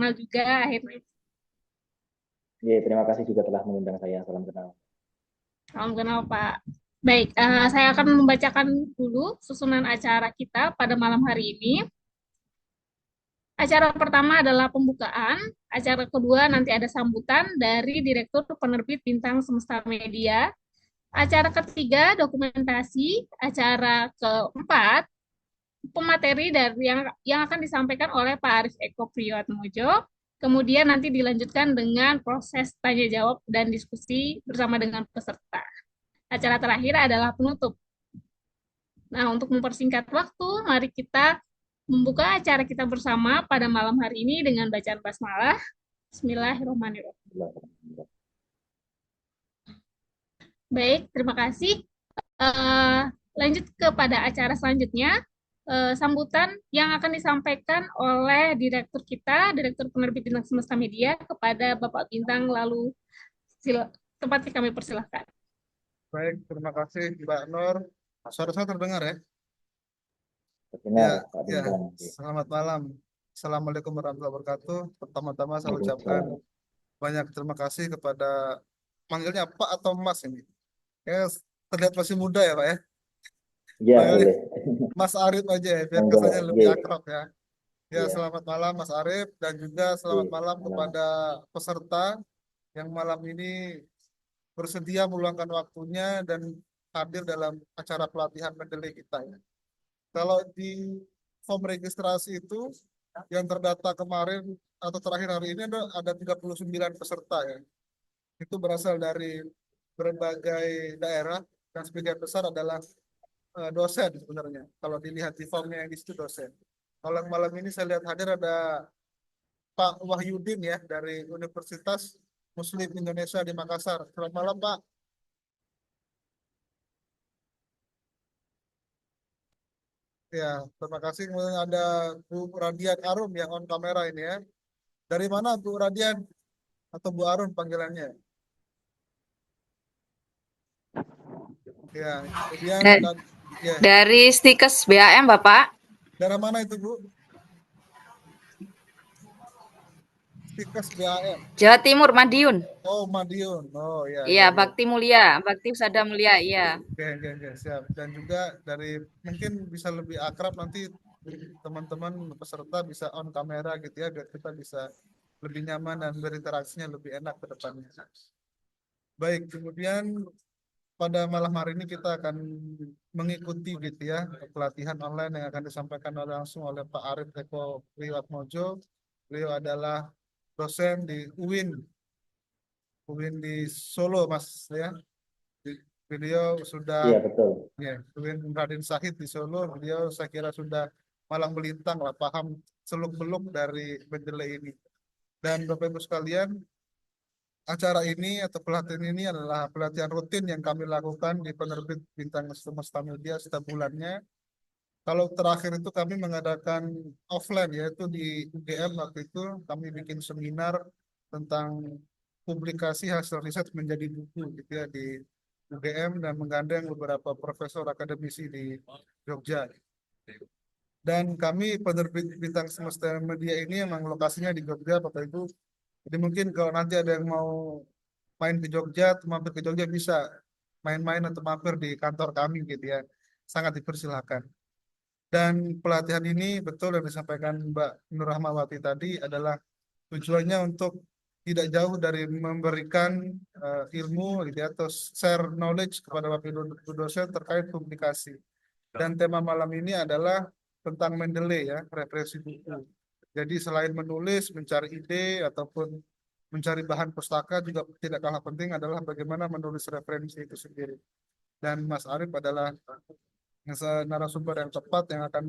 kenal juga akhirnya. Iya, terima kasih juga telah mengundang saya. Salam kenal. Salam kenal Pak. Baik, saya akan membacakan dulu susunan acara kita pada malam hari ini. Acara pertama adalah pembukaan, acara kedua nanti ada sambutan dari Direktur Penerbit Bintang Semesta Media, acara ketiga dokumentasi, acara keempat pemateri dari yang akan disampaikan oleh Pak Arif Eko Priyoatmojo, kemudian nanti dilanjutkan dengan proses tanya jawab dan diskusi bersama dengan peserta. Acara terakhir adalah penutup. Nah, untuk mempersingkat waktu, mari kita membuka acara kita bersama pada malam hari ini dengan bacaan basmalah. Bismillahirrahmanirrahim. Baik, terima kasih. Eh, Lanjut kepada acara selanjutnya, sambutan yang akan disampaikan oleh direktur kita, Direktur Penerbit Bintang Semesta Media, kepada Bapak Bintang. Lalu tempatnya kami persilahkan. Baik, terima kasih Mbak Nur. Suara saya terdengar ya? Terdengar, Ya, Pak ya. Bintang. Selamat malam. Assalamualaikum warahmatullahi wabarakatuh. Pertama-tama saya ucapkan Waalaikumsalam. banyak terima kasih kepada manggilnya Pak atau Mas ini. Ya, terlihat masih muda ya Pak ya. Iya, Panggilnya boleh. Mas Arif aja ya, biar Monggo. kesannya lebih Iya, akrab ya. Ya, iya, selamat malam Mas Arif dan juga selamat iya. malam Malam. kepada peserta yang malam ini bersedia meluangkan waktunya dan hadir dalam acara pelatihan mendeley kita ya. Kalau di form registrasi itu yang terdata kemarin atau terakhir hari ini ada 39 peserta ya. Itu berasal dari berbagai daerah dan sebagian besar adalah dosen sebenarnya. Kalau dilihat di formnya yang di situ dosen. Kalau yang malam ini saya lihat hadir ada Pak Wahyudin ya dari Universitas Muslim Indonesia di Makassar. Selamat malam Pak. Ya, terima kasih. Kemudian ada Bu Radian Arum yang on kamera ini ya. Dari mana Bu Radian atau Bu Arum panggilannya? Ya, kemudian Da- dan ya, Dari Stikes BAM, Bapak. daerah mana itu Bu? Stikes BAM. Jawa Timur, Madiun. Oh, Madiun. Oh, ya, Iya, ya, ya. Bakti Mulia, Bakti Usada Mulia, iya. Oke, oke, oke, siap. Dan juga dari mungkin bisa lebih akrab nanti teman-teman peserta bisa on kamera gitu ya, biar kita bisa lebih nyaman dan berinteraksinya lebih enak ke depannya. Baik, kemudian pada malam hari ini kita akan mengikuti gitu ya pelatihan online yang akan disampaikan langsung oleh Pak Arif Eko Priyoatmojo. Beliau adalah dosen di UIN di Solo, Mas ya. Beliau sudah Iya, betul. ya, UIN Raden Syahid di Solo. Beliau saya kira sudah malang melintang lah, paham seluk-beluk dari mendeley ini. Dan Bapak Ibu sekalian, acara ini atau pelatihan ini adalah pelatihan rutin yang kami lakukan di penerbit Bintang Semesta Media setiap bulannya. Kalau terakhir itu kami mengadakan offline yaitu di UGM waktu itu kami bikin seminar tentang publikasi hasil riset menjadi buku gitu ya di UGM dan menggandeng beberapa profesor akademisi di Jogja. Dan kami penerbit Bintang Semesta Media ini emang lokasinya di Jogja Bapak Ibu. Jadi mungkin kalau nanti ada yang mau main ke Jogja, atau mampir ke Jogja bisa main-main atau mampir di kantor kami gitu ya. Sangat dipersilahkan. Dan pelatihan ini betul yang disampaikan Mbak Nur Rahmawati tadi adalah tujuannya untuk tidak jauh dari memberikan ilmu gitu ya, atau share knowledge kepada Bapak Ibu dosen terkait publikasi. Dan tema malam ini adalah tentang Mendeley ya, referensi buku. Jadi selain menulis, mencari ide ataupun mencari bahan pustaka juga tidak kalah penting adalah bagaimana menulis referensi itu sendiri. Dan Mas Arief adalah narasumber yang tepat yang akan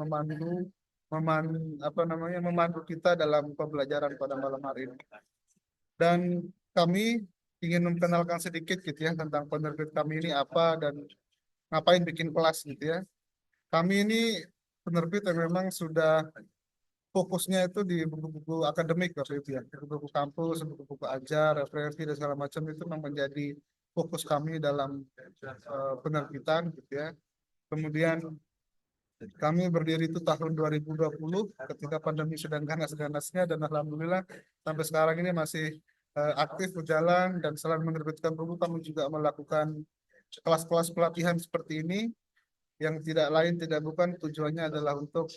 memandu kita dalam pembelajaran pada malam hari ini. Dan kami ingin memperkenalkan sedikit gitu ya tentang penerbit kami ini apa dan ngapain bikin kelas gitu ya. Kami ini penerbit yang memang sudah fokusnya itu di buku-buku akademik waktu itu ya, buku-buku kampus, buku-buku ajar, referensi dan segala macam itu memang menjadi fokus kami dalam penerbitan gitu ya. Kemudian Kami berdiri itu tahun 2020 ketika pandemi sedang ganas-ganasnya, dan alhamdulillah sampai sekarang ini masih aktif berjalan, dan selain menerbitkan buku kami juga melakukan kelas-kelas pelatihan seperti ini yang tidak lain tidak bukan tujuannya adalah untuk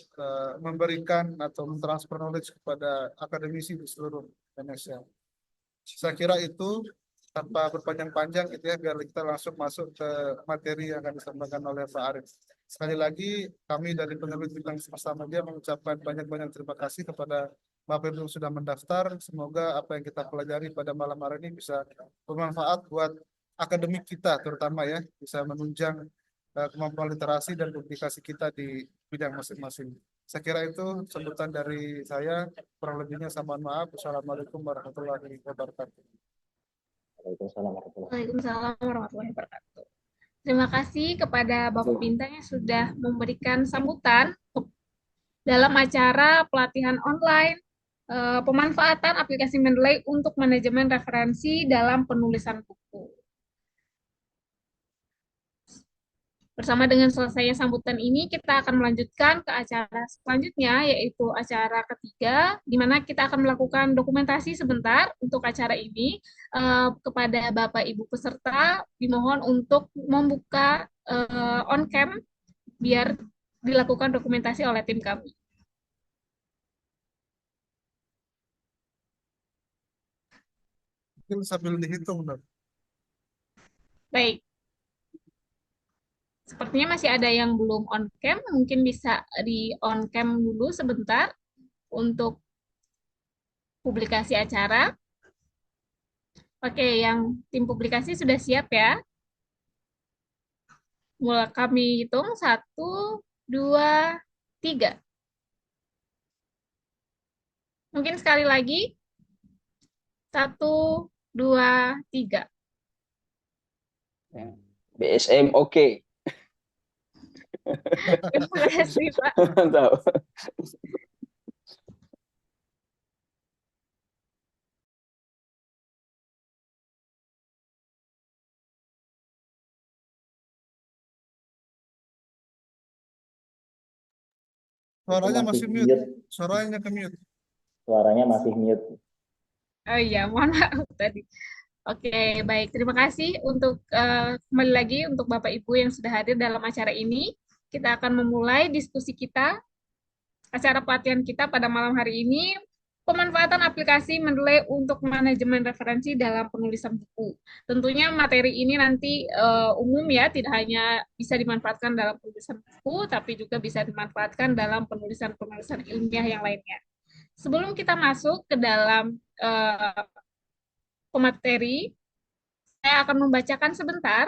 memberikan atau mentransfer knowledge kepada akademisi di seluruh Indonesia. Saya kira itu tanpa berpanjang-panjang gitu ya, biar kita langsung masuk ke materi yang akan disampaikan oleh Pak Arief. Sekali lagi kami dari penerbit Bintang Semesta Media mengucapkan banyak-banyak terima kasih kepada Bapak Ibu yang sudah mendaftar. Semoga apa yang kita pelajari pada malam hari ini bisa bermanfaat buat akademik kita terutama ya, bisa menunjang kemampuan literasi dan publikasi kita di bidang masing-masing. Saya kira itu sambutan dari saya. Kurang lebihnya saya mohon maaf. Wassalamualaikum warahmatullahi wabarakatuh. Waalaikumsalam warahmatullahi Waalaikumsalam warahmatullahi wabarakatuh. Terima kasih kepada Bapak Bintang yang sudah memberikan sambutan dalam acara pelatihan online pemanfaatan aplikasi Mendeley untuk manajemen referensi dalam penulisan buku. Bersama dengan selesainya sambutan ini, kita akan melanjutkan ke acara selanjutnya, yaitu acara ketiga, di mana kita akan melakukan dokumentasi sebentar untuk acara ini. Kepada Bapak Ibu peserta, dimohon untuk membuka on-cam, biar dilakukan dokumentasi oleh tim kami. Mungkin sambil dihitung, dong. Baik. Sepertinya masih ada yang belum on-cam, mungkin bisa di on-cam dulu sebentar untuk publikasi acara. Oke, yang tim publikasi sudah siap ya? Mulai kami hitung, 1, 2, 3. Mungkin sekali lagi, 1, 2, 3. BSM oke. Terima kasih, Pak. Mantap. Suaranya masih mute. Suaranya ke mute. Suaranya masih mute. Oh iya, mohon maaf tadi. Oke, baik. Terima kasih untuk kembali lagi untuk Bapak Ibu yang sudah hadir dalam acara ini. Kita akan memulai diskusi kita, acara pelatihan kita pada malam hari ini, pemanfaatan aplikasi Mendeley untuk manajemen referensi dalam penulisan buku. Tentunya materi ini nanti umum ya, tidak hanya bisa dimanfaatkan dalam penulisan buku, tapi juga bisa dimanfaatkan dalam penulisan-penulisan ilmiah yang lainnya. Sebelum kita masuk ke dalam pemateri, saya akan membacakan sebentar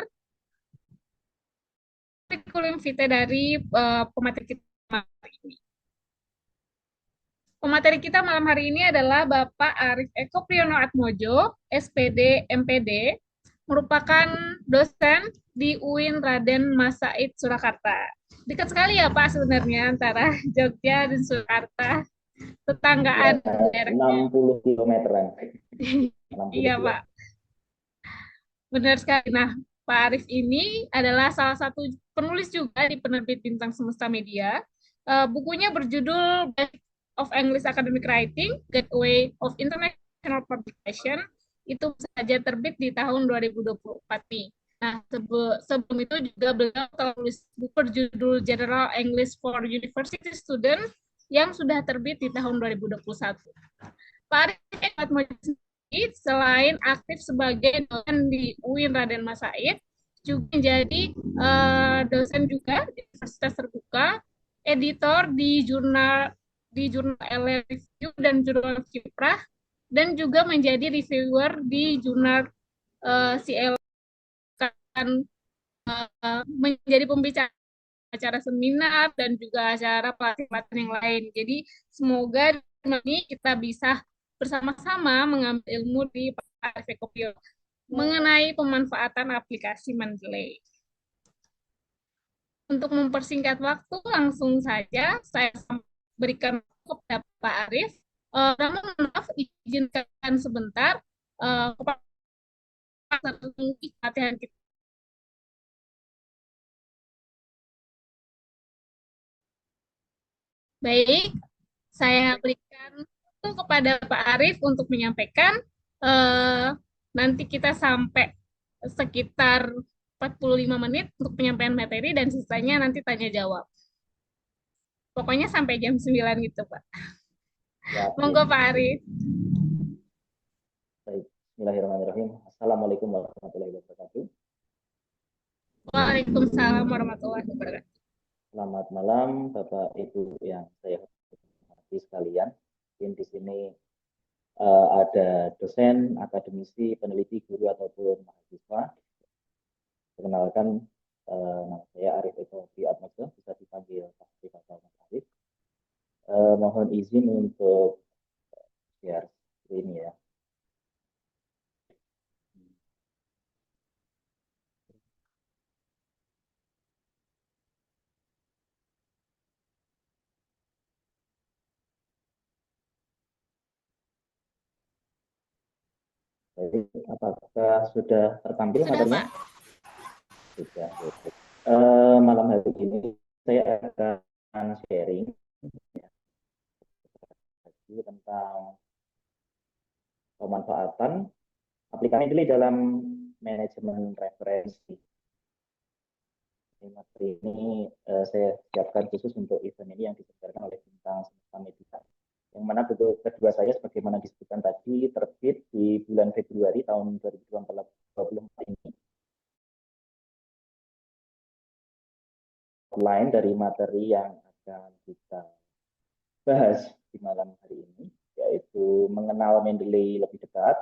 kurikulum vitae dari pemateri kita hari ini. Pemateri kita malam hari ini adalah Bapak Arief Eko Priyono Atmojo, SPD, MPD, merupakan dosen di UIN Raden Mas Said Surakarta. Dekat sekali ya Pak sebenarnya antara Jogja dan Surakarta, tetanggaan daerahnya. 60 kilometeran. Iya Pak, benar sekali. Nah, Pak Arief ini adalah salah satu penulis juga di penerbit Bintang Semesta Media. Bukunya berjudul Basics of English Academic Writing, Gateway of International Publication, itu saja terbit di tahun 2024 nih. Nah, sebelum itu juga beliau telah menulis buku berjudul General English for University Students yang sudah terbit di tahun 2021. Pak Arief selain aktif sebagai dosen di UIN Raden Mas Said, juga menjadi dosen juga di Universitas Terbuka, editor di jurnal LA Review dan jurnal Kiprah, dan juga menjadi reviewer di jurnal CL, dan menjadi pembicara acara seminar dan juga acara pelatihan yang lain. Jadi semoga ini kita bisa bersama-sama mengambil ilmu di Pak Arief Eko Priyono mengenai pemanfaatan aplikasi Mendeley. Untuk mempersingkat waktu, langsung saja saya berikan kepada Pak Arief. Namun maaf, izinkan sebentar kepada pelatihan kita. Baik, saya berikan waktu kepada Pak Arief untuk menyampaikan. Eh, Nanti kita sampai sekitar 45 menit untuk penyampaian materi dan sisanya nanti tanya jawab. Pokoknya sampai jam 9 gitu, Pak. Ya, Monggo Pak Arief. baik. Bismillahirrahmanirrahim. Assalamualaikum warahmatullahi wabarakatuh. Waalaikumsalam warahmatullahi wabarakatuh. Selamat malam, Bapak Ibu yang saya hormati sekalian. Di sini ada dosen, akademisi, peneliti, guru ataupun mahasiswa. Perkenalkan, nama saya Arief Eko Atmaja, bisa dipanggil Pak Arief atau Mas Arief. Mohon izin untuk share screen ya. Baik, apakah sudah tertampil Sudah, materinya? Pak. Sudah. Malam hari ini saya akan sharing ya, tentang pemanfaatan aplikasi Mendeley dalam manajemen referensi. Materi ini saya siapkan khusus untuk event ini yang diselenggarakan oleh Bintang Semesta Media. Yang mana buku kedua saya sebagaimana disebutkan tadi terbit di bulan Februari tahun 2024 ini. Lain dari materi yang akan kita bahas di malam hari ini, yaitu mengenal Mendeley lebih dekat,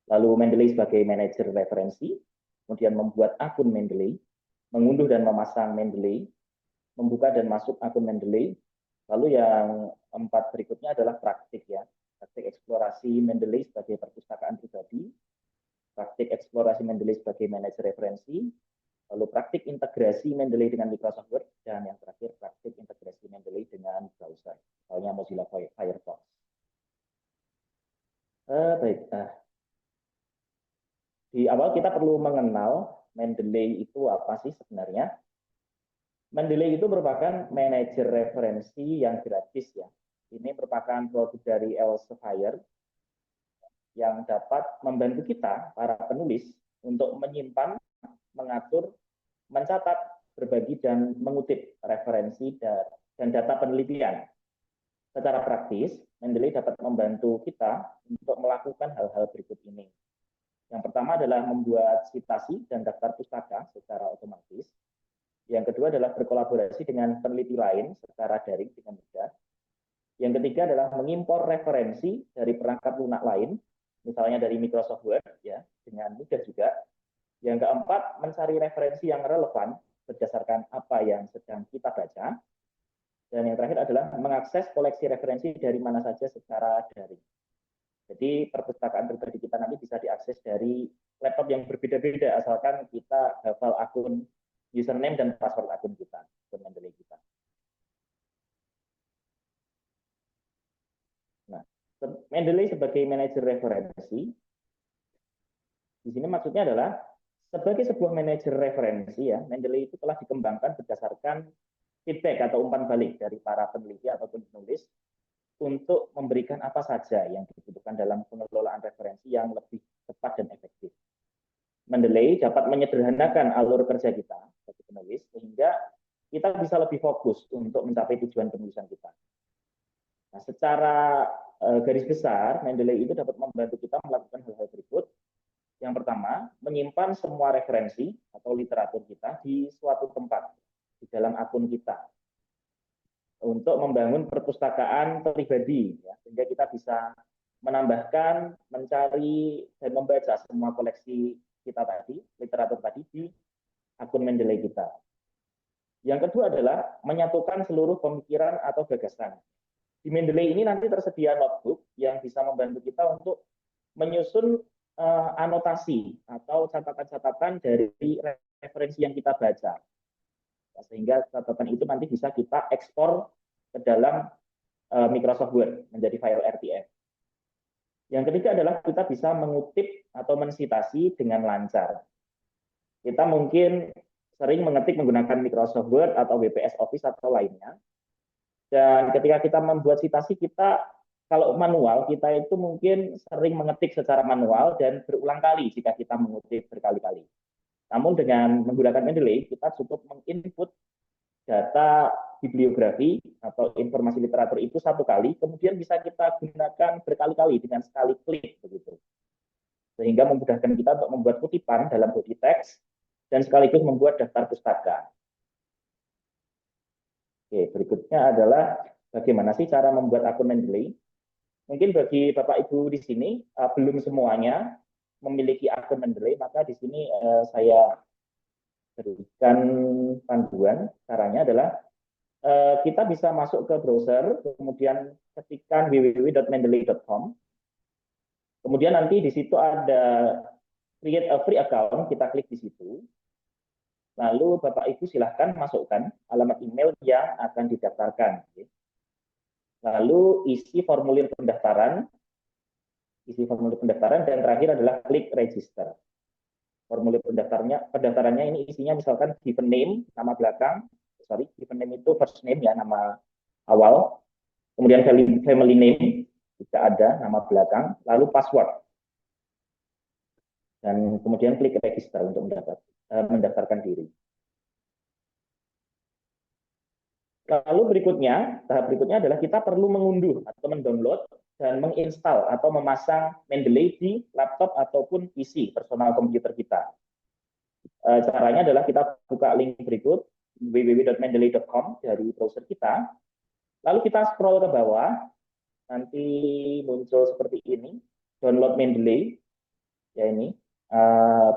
lalu Mendeley sebagai manajer referensi, kemudian membuat akun Mendeley, mengunduh dan memasang Mendeley, membuka dan masuk akun Mendeley, lalu yang 4 berikutnya adalah praktik ya, praktik eksplorasi Mendeley sebagai perpustakaan pribadi, praktik eksplorasi Mendeley sebagai manajer referensi, lalu praktik integrasi Mendeley dengan Microsoft Word, dan yang terakhir praktik integrasi Mendeley dengan browser, misalnya Mozilla Firefox. Baik, di awal kita perlu mengenal Mendeley itu apa sih sebenarnya. Mendeley itu merupakan manajer referensi yang gratis ya. Ini merupakan produk dari Elsevier yang dapat membantu kita, para penulis, untuk menyimpan, mengatur, mencatat, berbagi, dan mengutip referensi dan data penelitian. Secara praktis, Mendeley dapat membantu kita untuk melakukan hal-hal berikut ini. Yang pertama adalah membuat citasi dan daftar pustaka secara otomatis. Yang kedua adalah berkolaborasi dengan peneliti lain secara daring dengan mudah. Yang ketiga adalah mengimpor referensi dari perangkat lunak lain, misalnya dari Microsoft Word, ya, dengan mudah juga. Yang keempat, mencari referensi yang relevan berdasarkan apa yang sedang kita baca. Dan yang terakhir adalah mengakses koleksi referensi dari mana saja secara daring. Jadi perpustakaan pribadi kita nanti bisa diakses dari laptop yang berbeda-beda, asalkan kita hafal akun username dan password akun kita, akun Mendeley kita. Nah, Mendeley sebagai manajer referensi, di sini maksudnya adalah sebagai sebuah manajer referensi ya, Mendeley itu telah dikembangkan berdasarkan feedback atau umpan balik dari para peneliti ataupun penulis untuk memberikan apa saja yang dibutuhkan dalam pengelolaan referensi yang lebih cepat dan efektif. Mendeley dapat menyederhanakan alur kerja kita sebagai penulis sehingga kita bisa lebih fokus untuk mencapai tujuan penulisan kita. Nah, secara garis besar, Mendeley itu dapat membantu kita melakukan hal-hal berikut. Yang pertama, menyimpan semua referensi atau literatur kita di suatu tempat di dalam akun kita untuk membangun perpustakaan pribadi, ya, sehingga kita bisa menambahkan, mencari, dan membaca semua koleksi kita tadi, literatur tadi di akun Mendeley kita. Yang kedua adalah menyatukan seluruh pemikiran atau gagasan. Di Mendeley ini nanti tersedia notebook yang bisa membantu kita untuk menyusun anotasi atau catatan-catatan dari referensi yang kita baca. Sehingga catatan itu nanti bisa kita ekspor ke dalam Microsoft Word menjadi file RTF. Yang ketiga adalah kita bisa mengutip atau mensitasi dengan lancar. Kita mungkin sering mengetik menggunakan Microsoft Word atau WPS Office atau lainnya. Dan ketika kita membuat citasi, kita kalau manual, kita itu mungkin sering mengetik secara manual dan berulang kali jika kita mengutip berkali-kali. Namun dengan menggunakan Mendeley, kita cukup menginput data bibliografi atau informasi literatur itu satu kali, kemudian bisa kita gunakan berkali-kali dengan sekali klik begitu. Sehingga memudahkan kita untuk membuat kutipan dalam body text dan sekaligus membuat daftar pustaka. Oke, berikutnya adalah bagaimana sih cara membuat akun Mendeley. Mungkin bagi Bapak Ibu di sini belum semuanya memiliki akun Mendeley, maka di sini saya berikan panduan. Caranya adalah kita bisa masuk ke browser, kemudian ketikkan www.mendeley.com. Kemudian nanti di situ ada create a free account, kita klik di situ. Lalu Bapak Ibu silahkan masukkan alamat email yang akan didaftarkan. Lalu isi formulir pendaftaran, dan terakhir adalah klik register. Formulir pendaftarannya ini isinya misalkan given name, nama belakang, given name itu first name ya, nama awal, kemudian family name, jika ada nama belakang, lalu password. Dan kemudian klik register untuk mendaftarkan diri. Lalu tahap berikutnya adalah kita perlu mengunduh atau mendownload dan menginstal atau memasang Mendeley di laptop ataupun PC personal komputer kita. Caranya adalah kita buka link berikut www.mendeley.com dari browser kita. Lalu kita scroll ke bawah, nanti muncul seperti ini, download Mendeley, ya ini,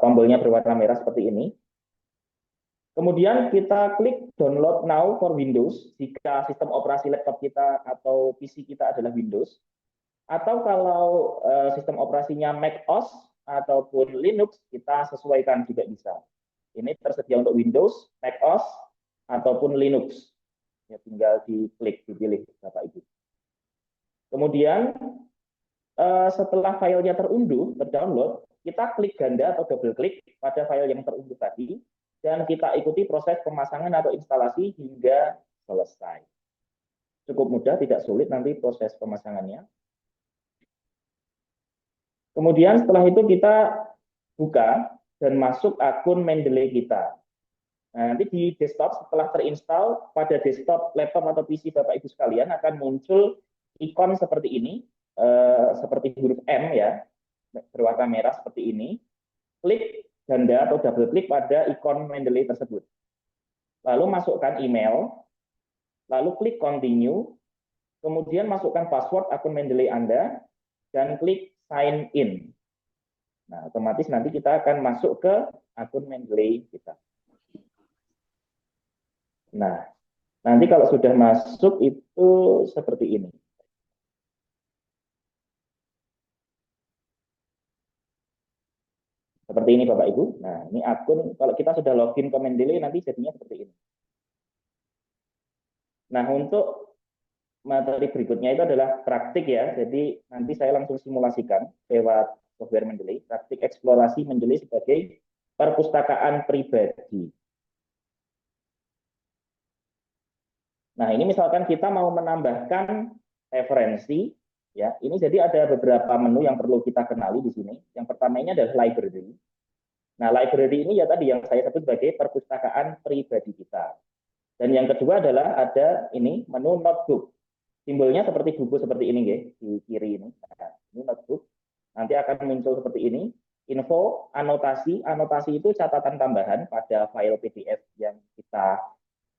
tombolnya berwarna merah seperti ini. Kemudian kita klik download now for Windows jika sistem operasi laptop kita atau PC kita adalah Windows. Atau kalau sistem operasinya Mac OS ataupun Linux, kita sesuaikan juga bisa. Ini tersedia untuk Windows, Mac OS, ataupun Linux. Ya, tinggal diklik, dipilih Bapak Ibu. Kemudian setelah filenya terunduh, terdownload, kita klik ganda atau double klik pada file yang terunduh tadi, dan kita ikuti proses pemasangan atau instalasi hingga selesai. Cukup mudah, tidak sulit nanti proses pemasangannya. Kemudian setelah itu kita buka dan masuk akun Mendeley kita. Nah, nanti di desktop setelah terinstall, pada desktop laptop atau PC Bapak Ibu sekalian akan muncul ikon seperti ini, seperti huruf M ya, berwarna merah seperti ini. Klik ganda atau double klik pada ikon Mendeley tersebut. Lalu masukkan email, lalu klik continue, kemudian masukkan password akun Mendeley Anda, dan klik sign in. Nah, otomatis nanti kita akan masuk ke akun Mendeley kita. Nah, nanti kalau sudah masuk itu seperti ini. Seperti ini Bapak Ibu. Nah, ini akun, kalau kita sudah login ke Mendeley nanti jadinya seperti ini. Nah, untuk materi berikutnya itu adalah praktik ya. Jadi nanti saya langsung simulasikan lewat software Mendeley, praktik eksplorasi Mendeley sebagai perpustakaan pribadi. Nah, ini misalkan kita mau menambahkan referensi, ya. Ini jadi ada beberapa menu yang perlu kita kenali di sini. Yang pertama ini adalah library. Nah, library ini ya tadi yang saya sebut sebagai perpustakaan pribadi kita. Dan yang kedua adalah ada ini menu notebook. Simbolnya seperti buku seperti ini, ya, di kiri ini. Nah, ini notebook. Nanti akan muncul seperti ini. Info, anotasi. Anotasi itu catatan tambahan pada file PDF yang kita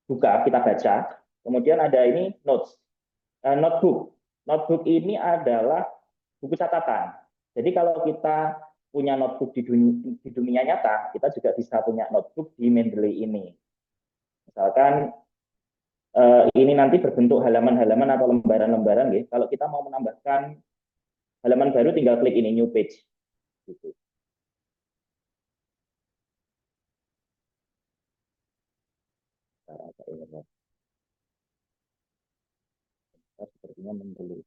buka, kita baca. Kemudian ada ini notes, notebook. Notebook ini adalah buku catatan. Jadi kalau kita punya notebook di dunia nyata, kita juga bisa punya notebook di Mendeley ini. Misalkan ini nanti berbentuk halaman-halaman atau lembaran-lembaran, ya. Kalau kita mau menambahkan halaman baru, tinggal klik ini new page. Gitu. Sepertinya Mendeley.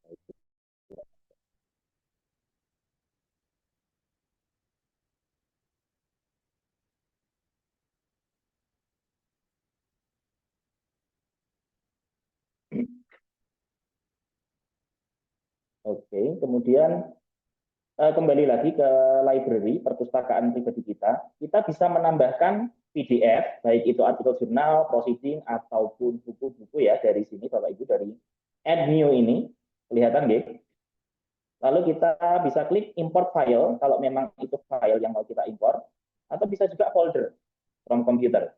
Oke, kemudian kembali lagi ke library, perpustakaan pribadi kita bisa menambahkan PDF, baik itu artikel jurnal, proceeding, ataupun buku-buku ya dari sini, Bapak Ibu, dari Add New ini, kelihatan nggih? Lalu kita bisa klik import file, kalau memang itu file yang mau kita import, atau bisa juga folder from computer.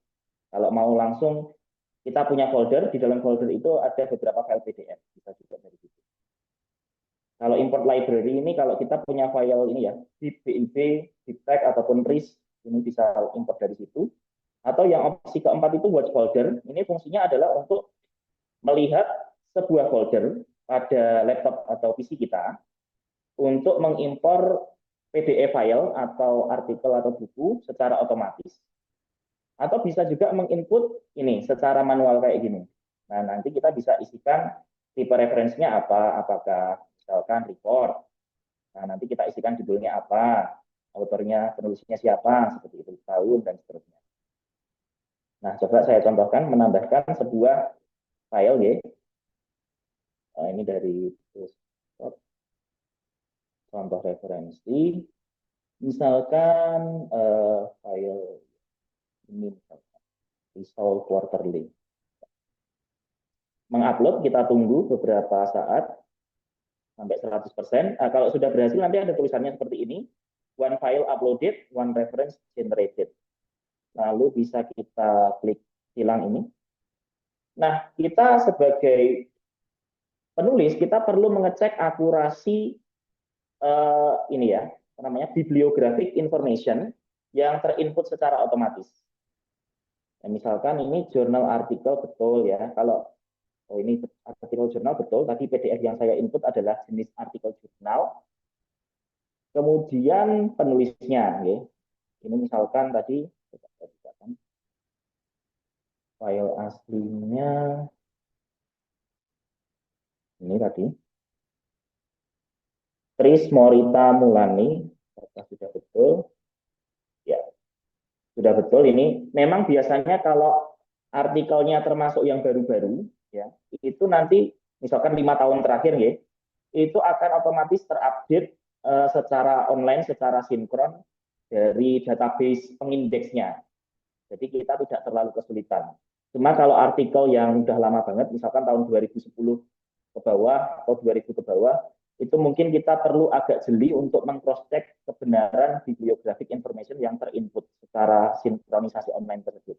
Kalau mau langsung kita punya folder, di dalam folder itu ada beberapa file PDF, bisa juga dari situ. Kalau import library ini, kalau kita punya file ini ya, zip, BIB, zip-tag, ataupun RIS, ini bisa import dari situ. Atau yang opsi keempat itu watch folder, ini fungsinya adalah untuk melihat sebuah folder pada laptop atau PC kita, untuk mengimpor PDF file atau artikel atau buku secara otomatis. Atau bisa juga menginput ini secara manual kayak gini. Nah, nanti kita bisa isikan tipe referensinya apa, apakah misalkan report. Nah, nanti kita isikan judulnya apa, autornya, penulisnya siapa, seperti itu, tahun, dan seterusnya. Nah, coba saya contohkan menambahkan sebuah file ya. Nah, ini dari contoh referensi. Misalkan file ini misalkan result quarterly. Mengupload kita tunggu beberapa saat sampai 100%. Nah, kalau sudah berhasil nanti ada tulisannya seperti ini. One file uploaded, one reference generated. Lalu bisa kita klik hilang ini. Nah, kita sebagai penulis kita perlu mengecek akurasi ini ya, namanya bibliographic information yang terinput secara otomatis. Ya, misalkan ini jurnal artikel betul ya. Kalau ini artikel jurnal betul, tadi PDF yang saya input adalah jenis artikel jurnal. Kemudian penulisnya ya. Ini misalkan tadi file aslinya ini tadi Tris Morita Mulani, apakah sudah betul? Ya, sudah betul. Ini memang biasanya kalau artikelnya termasuk yang baru-baru, ya, itu nanti misalkan 5 tahun terakhir, ya, itu akan otomatis terupdate secara online, secara sinkron dari database pengindeksnya. Jadi kita tidak terlalu kesulitan. Cuma kalau artikel yang udah lama banget, misalkan tahun 2010 ke bawah atau 2000 ke bawah, itu mungkin kita perlu agak jeli untuk meng-cross-check kebenaran bibliographic information yang terinput secara sinkronisasi online tersebut.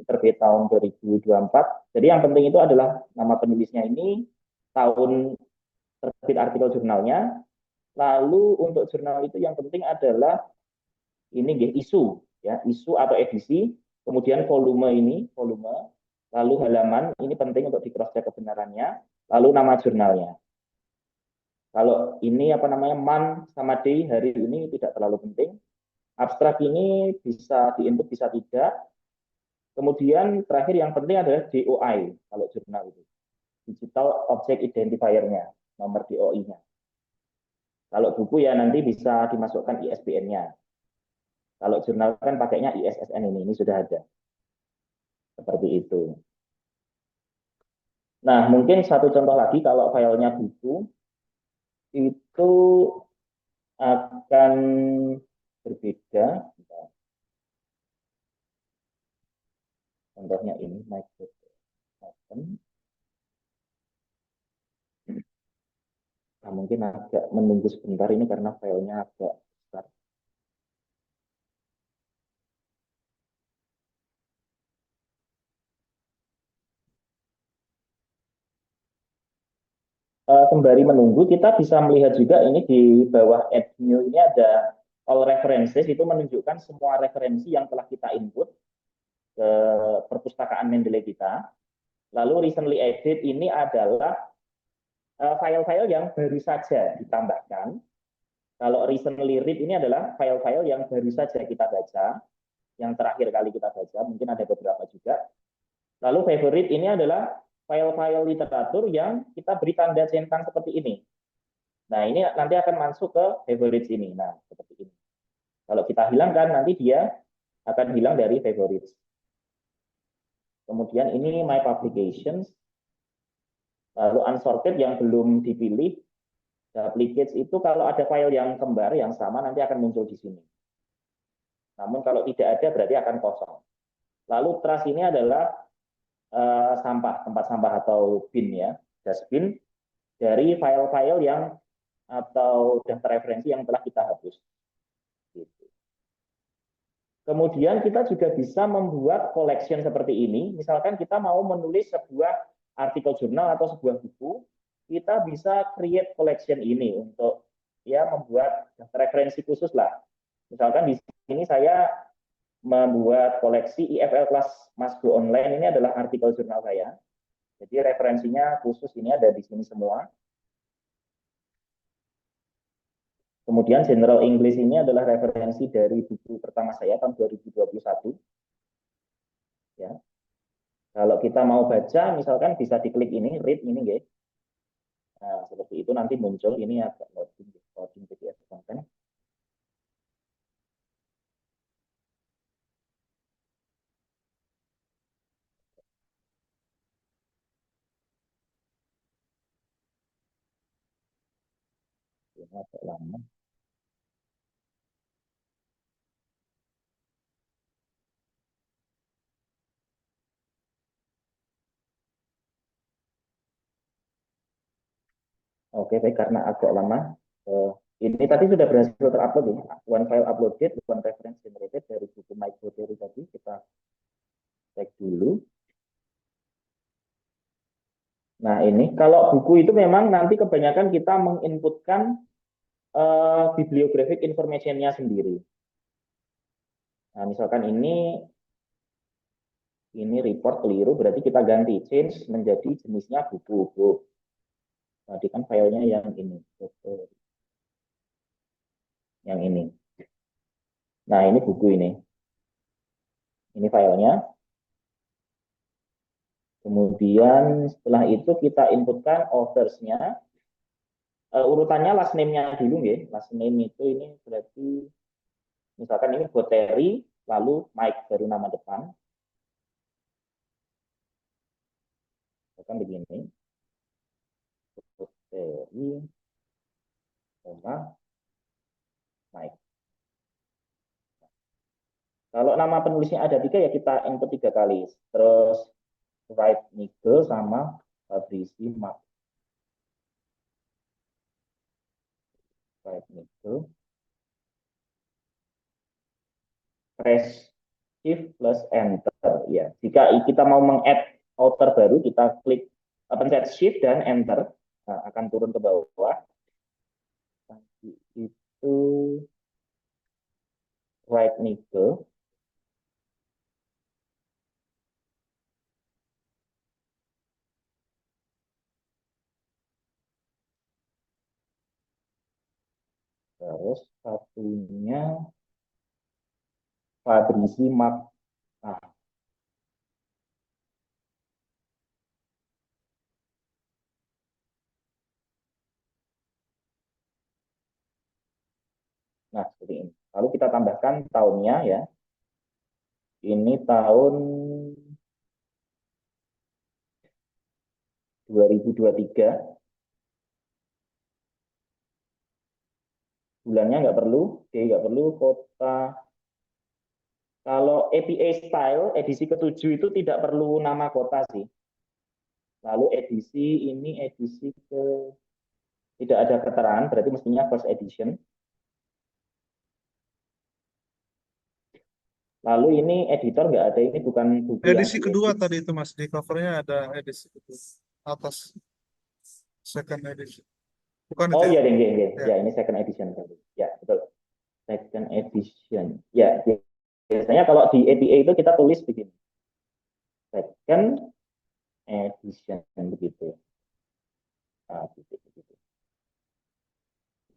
Terbit tahun 2024. Jadi yang penting itu adalah nama penulisnya ini, tahun terbit artikel jurnalnya, lalu untuk jurnal itu yang penting adalah ini isu, ya, isu atau edisi, kemudian volume ini, volume, lalu halaman, ini penting untuk di cross check kebenarannya, lalu nama jurnalnya. Kalau ini apa namanya month sama day, hari ini tidak terlalu penting. Abstrak ini bisa diinput, bisa tidak. Kemudian terakhir yang penting adalah DOI kalau jurnal itu, digital object identifier-nya, nomor DOI-nya. Kalau buku ya nanti bisa dimasukkan ISBN-nya. Kalau jurnal kan pakainya ISSN ini sudah ada. Seperti itu. Nah, mungkin satu contoh lagi kalau filenya buku, itu akan berbeda. Contohnya ini, nah, mungkin agak menunggu sebentar ini karena filenya agak besar. Sembari menunggu, kita bisa melihat juga ini di bawah Add New ini ada all references, itu menunjukkan semua referensi yang telah kita input ke perpustakaan Mendeley kita. Lalu recently added ini adalah file-file yang baru saja ditambahkan. Kalau recently read ini adalah file-file yang baru saja kita baca, yang terakhir kali kita baca, mungkin ada beberapa juga. Lalu favorite ini adalah file-file literatur yang kita beri tanda centang seperti ini. Nah, ini nanti akan masuk ke favorites ini. Nah, seperti ini. Kalau kita hilangkan, nanti dia akan hilang dari favorites. Kemudian ini my publications. Lalu unsorted yang belum dipilih, Duplicates itu kalau ada file yang kembar yang sama nanti akan muncul di sini. Namun kalau tidak ada berarti akan kosong. Lalu trash ini adalah sampah, tempat sampah atau bin ya, dustbin dari file-file yang atau daftar referensi yang telah kita hapus. Gitu. Kemudian kita juga bisa membuat collection seperti ini. Misalkan kita mau menulis sebuah artikel jurnal atau sebuah buku, kita bisa create collection ini untuk ya membuat referensi khusus lah. Misalkan di sini saya membuat koleksi IFL kelas Mas Go Online, ini adalah artikel jurnal saya. Jadi referensinya khusus ini ada di sini semua. Kemudian General English ini adalah referensi dari buku pertama saya tahun 2021. Ya. Kalau kita mau baca, misalkan bisa diklik ini, read ini, guys. Nah, seperti itu nanti muncul ini agak loading PDF content. Ini agak lama. Oke, baik, karena agak lama. Ini tadi sudah berhasil terupload ya. One file uploaded, one reference generated dari buku microtheory tadi. Kita cek dulu. Nah, ini kalau buku itu memang nanti kebanyakan kita menginputkan bibliographic information-nya sendiri. Nah, misalkan ini report keliru, berarti kita ganti change menjadi jenisnya buku. Tadi kan filenya yang ini, yang ini. Nah, ini buku ini. Ini filenya. Kemudian setelah itu kita inputkan authors-nya. Urutannya last name-nya dulu ya. Last name itu ini berarti misalkan ini buat Terry, lalu Mike baru nama depan. Misalkan begini. Terry, Mike. Kalau nama penulisnya ada 3 ya kita input 3 kali. Terus Wright Nigel sama Fabrizi Mark. Wright Nigel. Press Shift plus Enter. Ya, jika kita mau meng-add author baru, kita klik pencet Shift dan Enter. Nah, akan turun ke bawah. Nanti itu Wright Nigel. Terus satunya Fabrizi Mark. Nah, seperti ini. Lalu kita tambahkan tahunnya ya. Ini tahun 2023. Bulannya nggak perlu, nggak perlu, kota. Kalau APA Style, edisi ke-7 itu tidak perlu nama kota sih. Lalu edisi ini edisi ke tidak ada keterangan, berarti mestinya first edition. Lalu ini editor nggak ada, ini bukan buku Edisi yang kedua tadi itu Mas, di covernya ada edisi kedua. Atas second edition. Bukan Oh itu iya, ya? ya. Ya, ini second edition tadi. Ya, betul. Second edition. Ya, biasanya kalau di APA itu kita tulis begini. Second edition begitu. Nah, begitu.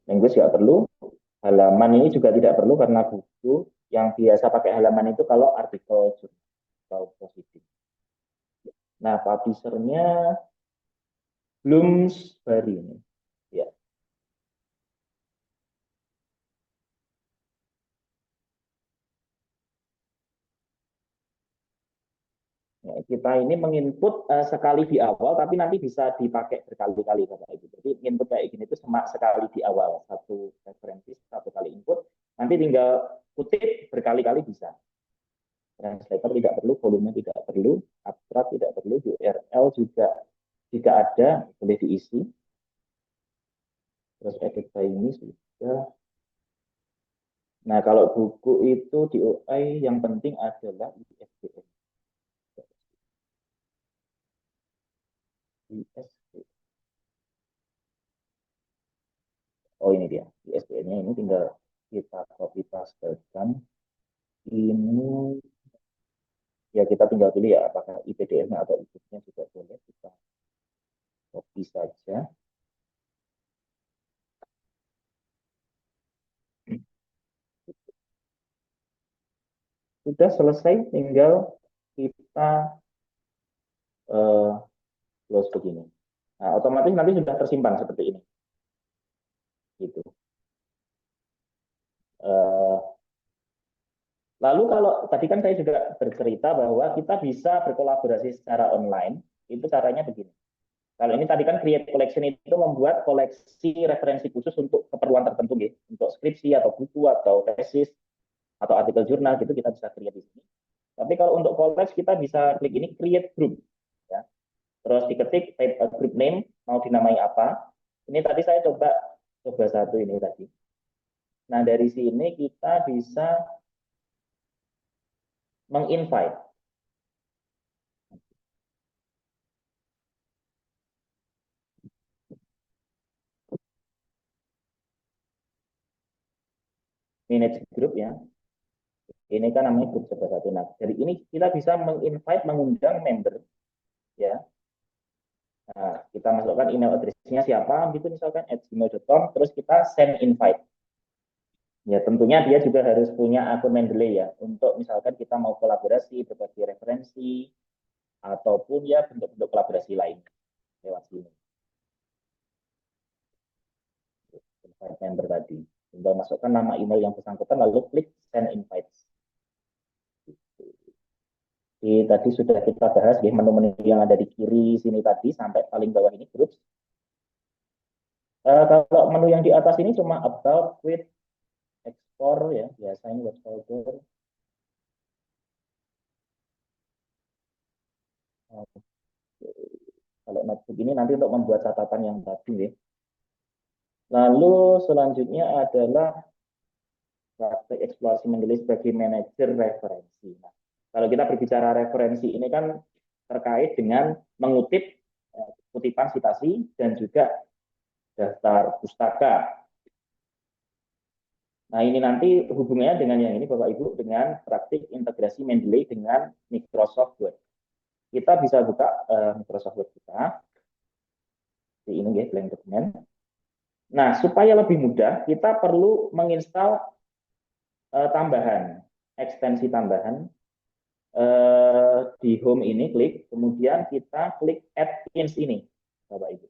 Language nggak perlu. Halaman ini juga tidak perlu karena buku yang biasa pakai halaman itu kalau artikel atau positif. Nah, publisher-nya Bloomsbury ini. Ya. Ya. kita ini menginput sekali di awal, tapi nanti bisa dipakai berkali-kali Bapak Ibu. Jadi input kayak gini itu cuma sekali di awal, satu referensi, satu kali input, nanti tinggal kutip berkali-kali bisa. Translator tidak perlu, volume tidak perlu, abstrak tidak perlu, URL juga jika ada boleh diisi. Terus edit by ini sudah. Nah, kalau buku itu di OI yang penting adalah ISBN. Oh, ini dia. ISBN-nya ini tinggal kita copy pastekan. Ini ya kita tinggal pilih ya apakah IPDF-nya atau IPDF-nya juga boleh, kita copy saja. Sudah selesai, tinggal kita close begini. Nah, otomatis nanti sudah tersimpan seperti ini. Gitu. Lalu kalau tadi kan saya juga bercerita bahwa kita bisa berkolaborasi secara online, itu caranya begini. Kalau ini tadi kan create collection itu membuat koleksi referensi khusus untuk keperluan tertentu, gitu. Untuk skripsi atau buku atau tesis atau artikel jurnal gitu kita bisa create di sini. Tapi kalau untuk koleksi kita bisa klik ini create group, ya. Terus diketik group name mau dinamai apa. Ini tadi saya coba satu ini tadi. Nah dari sini kita bisa menginvite. Manage group ya. Ini kan namanya grup coba satu. Nah, dari ini kita bisa menginvite, mengundang member, ya. Nah, kita masukkan email address-nya siapa, gitu misalkan @gmail.com, terus kita send invite. Ya, tentunya dia juga harus punya akun Mendeley ya, untuk misalkan kita mau kolaborasi, berbagi referensi, ataupun ya bentuk-bentuk kolaborasi lain lewat sini. Invite member tadi. Tinggal masukkan nama email yang bersangkutan, lalu klik send invite. Tadi sudah kita bahas ya, menu-menu yang ada di kiri sini tadi sampai paling bawah ini groups. Kalau menu yang di atas ini cuma about, with, explore ya, biasa ini web folder. Kalau notebook ini nanti untuk membuat catatan yang tadi ya. Lalu selanjutnya adalah praktek eksplorasi Mendeley sebagai manajer referensi. Nah, kalau kita berbicara referensi ini kan terkait dengan mengutip kutipan citasi dan juga daftar pustaka. Nah, ini nanti hubungannya dengan yang ini Bapak Ibu, dengan praktik integrasi Mendeley dengan Microsoft Word. Kita bisa buka Microsoft Word kita. Di ini ya, blank dokumen. Nah, supaya lebih mudah, kita perlu menginstal tambahan, ekstensi tambahan. Di home ini klik, kemudian kita klik add-ins ini, Bapak Ibu.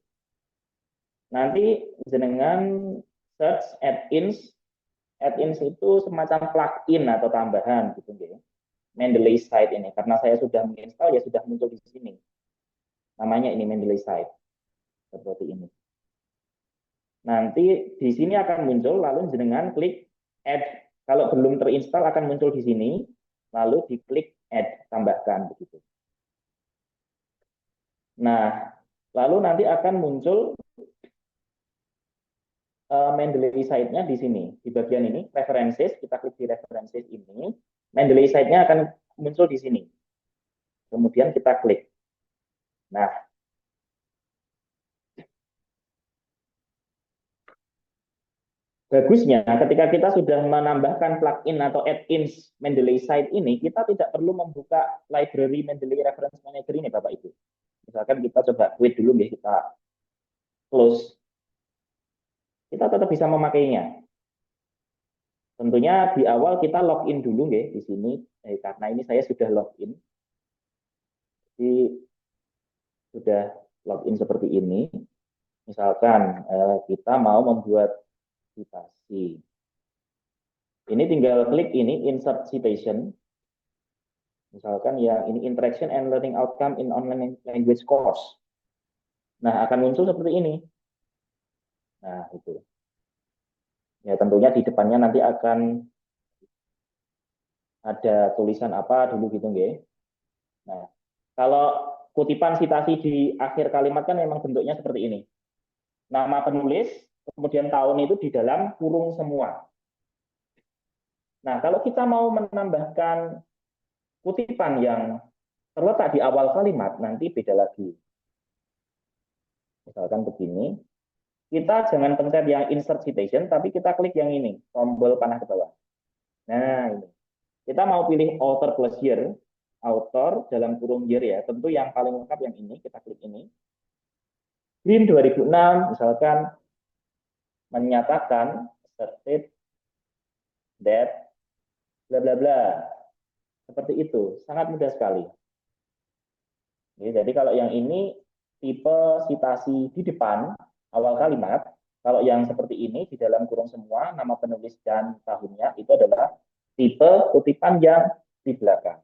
Nanti dengan search add-ins itu semacam plugin atau tambahan gitu ya. Mendeley site ini, karena saya sudah menginstal ya sudah muncul di sini. Namanya ini Mendeley site seperti ini. Nanti di sini akan muncul, lalu dengan klik add. Kalau belum terinstall akan muncul di sini, lalu diklik add, tambahkan begitu. Nah, lalu nanti akan muncul Mendeley site-nya di sini, di bagian ini, references, kita klik di references ini, Mendeley site-nya akan muncul di sini. Kemudian kita klik. Nah, bagusnya ketika kita sudah menambahkan plugin atau add-ins Mendeley site ini, kita tidak perlu membuka library Mendeley Reference Manager ini, Bapak Ibu. Misalkan kita coba quit dulu, ya, kita close. Kita tetap bisa memakainya. Tentunya di awal kita login dulu ya di sini, karena ini saya sudah login. Jadi sudah login seperti ini. Misalkan kita mau membuat citasi. Ini tinggal klik ini insert citation. Misalkan yang ini interaction and learning outcome in online language course. Nah, akan muncul seperti ini. Nah, itu. Ya, tentunya di depannya nanti akan ada tulisan apa dulu gitu, nggih. Nah, kalau kutipan citasi di akhir kalimat kan memang bentuknya seperti ini. Nama penulis, kemudian tahun itu di dalam kurung semua. Nah, kalau kita mau menambahkan kutipan yang terletak di awal kalimat, nanti beda lagi. Misalkan begini, kita jangan pencet yang insert citation, tapi kita klik yang ini, tombol panah ke bawah. Nah, ini. Kita mau pilih author plus year, author dalam kurung year ya, tentu yang paling lengkap yang ini, kita klik ini. Green 2006, misalkan menyatakan asserted that bla bla bla. Seperti itu, sangat mudah sekali. Jadi kalau yang ini tipe citasi di depan awal kalimat, kalau yang seperti ini di dalam kurung semua nama penulis dan tahunnya itu adalah tipe kutipan yang di belakang.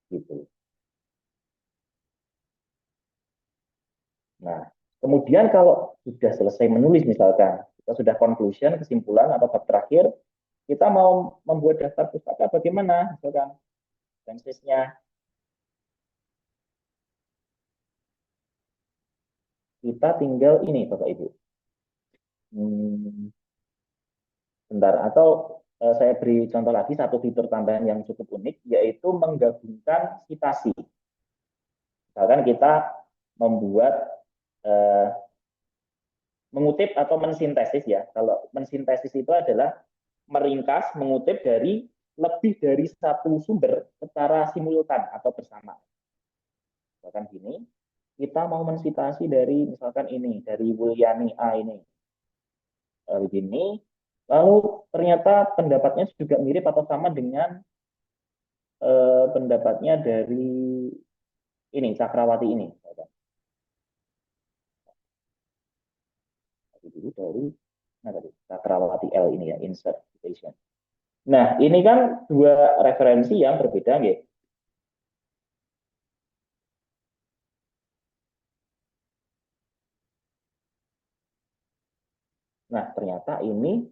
Gitu. Nah, kemudian kalau sudah selesai menulis misalkan, kita sudah conclusion, kesimpulan atau bab terakhir, kita mau membuat daftar pustaka bagaimana? Misalkan tensesnya kita tinggal ini Bapak Ibu. Bentar, atau saya beri contoh lagi satu fitur tambahan yang cukup unik, yaitu menggabungkan citasi. Misalkan kita membuat mengutip atau mensintesis ya. Kalau mensintesis itu adalah meringkas, mengutip dari lebih dari satu sumber secara simultan atau bersama. Misalkan gini, kita mau mensitasi dari misalkan ini, dari Wulyani A ini. Begini, lalu ternyata pendapatnya juga mirip atau sama dengan pendapatnya dari ini, Cakrawati ini. Dari Cakrawati L ini ya, insert citation. Nah, ini kan dua referensi yang berbeda, gitu. Nah, ternyata ini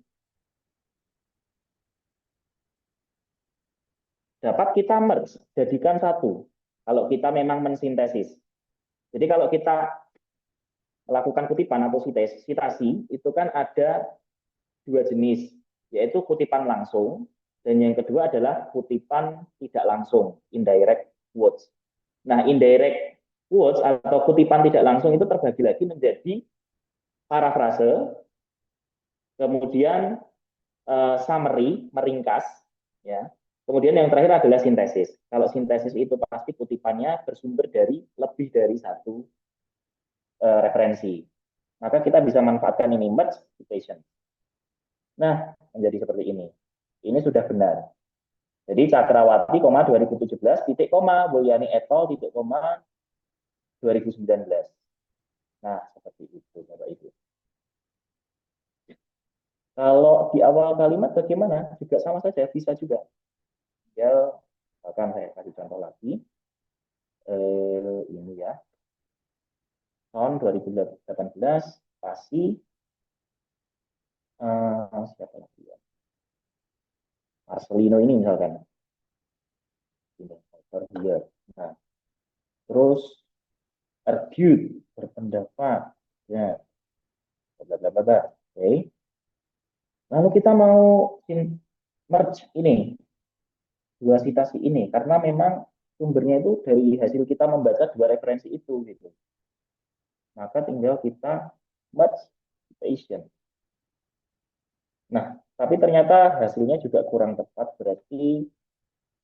dapat kita merge, jadikan satu. Kalau kita memang mensintesis. Jadi kalau kita melakukan kutipan atau citasi, itu kan ada dua jenis, yaitu kutipan langsung, dan yang kedua adalah kutipan tidak langsung, indirect quotes. Nah, indirect quotes atau kutipan tidak langsung itu terbagi lagi menjadi parafrase, kemudian summary, meringkas, ya. Kemudian yang terakhir adalah sintesis. Kalau sintesis itu pasti kutipannya bersumber dari lebih dari satu referensi. Maka kita bisa manfaatkan ini merge citation. Nah, menjadi seperti ini. Ini sudah benar. Jadi Cakrawati, 2017, titik koma, Wulyani et al, titik koma, 2019. Nah, seperti itu, Bapak Ibu. Kalau di awal kalimat bagaimana? Juga sama saja, bisa juga. Ya, akan saya kasih contoh lagi. Ini ya. Tahun 2018, pasti siapa lagi ya? Marcelino ini misalkan. Nah, terus argued, berpendapat, ya, bla bla bla. Oke. Lalu kita mau merge ini, dua citasi ini, karena memang sumbernya itu dari hasil kita membaca dua referensi itu, gitu. Maka tinggal kita merge citation. Nah, tapi ternyata hasilnya juga kurang tepat, berarti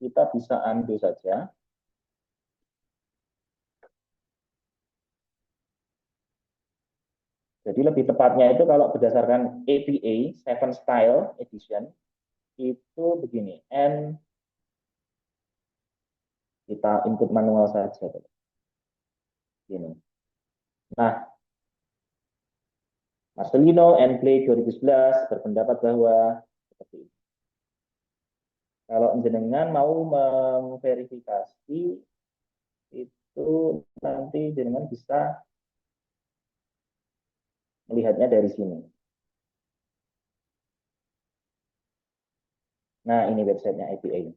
kita bisa undo saja. Jadi lebih tepatnya itu kalau berdasarkan APA, 7 Style Edition, itu begini, N kita input manual saja. Gini. Nah, Marcelino and Clay 2011 berpendapat bahwa seperti ini. Kalau jenengan mau memverifikasi itu nanti jenengan bisa melihatnya dari sini. Nah, ini websitenya IPA.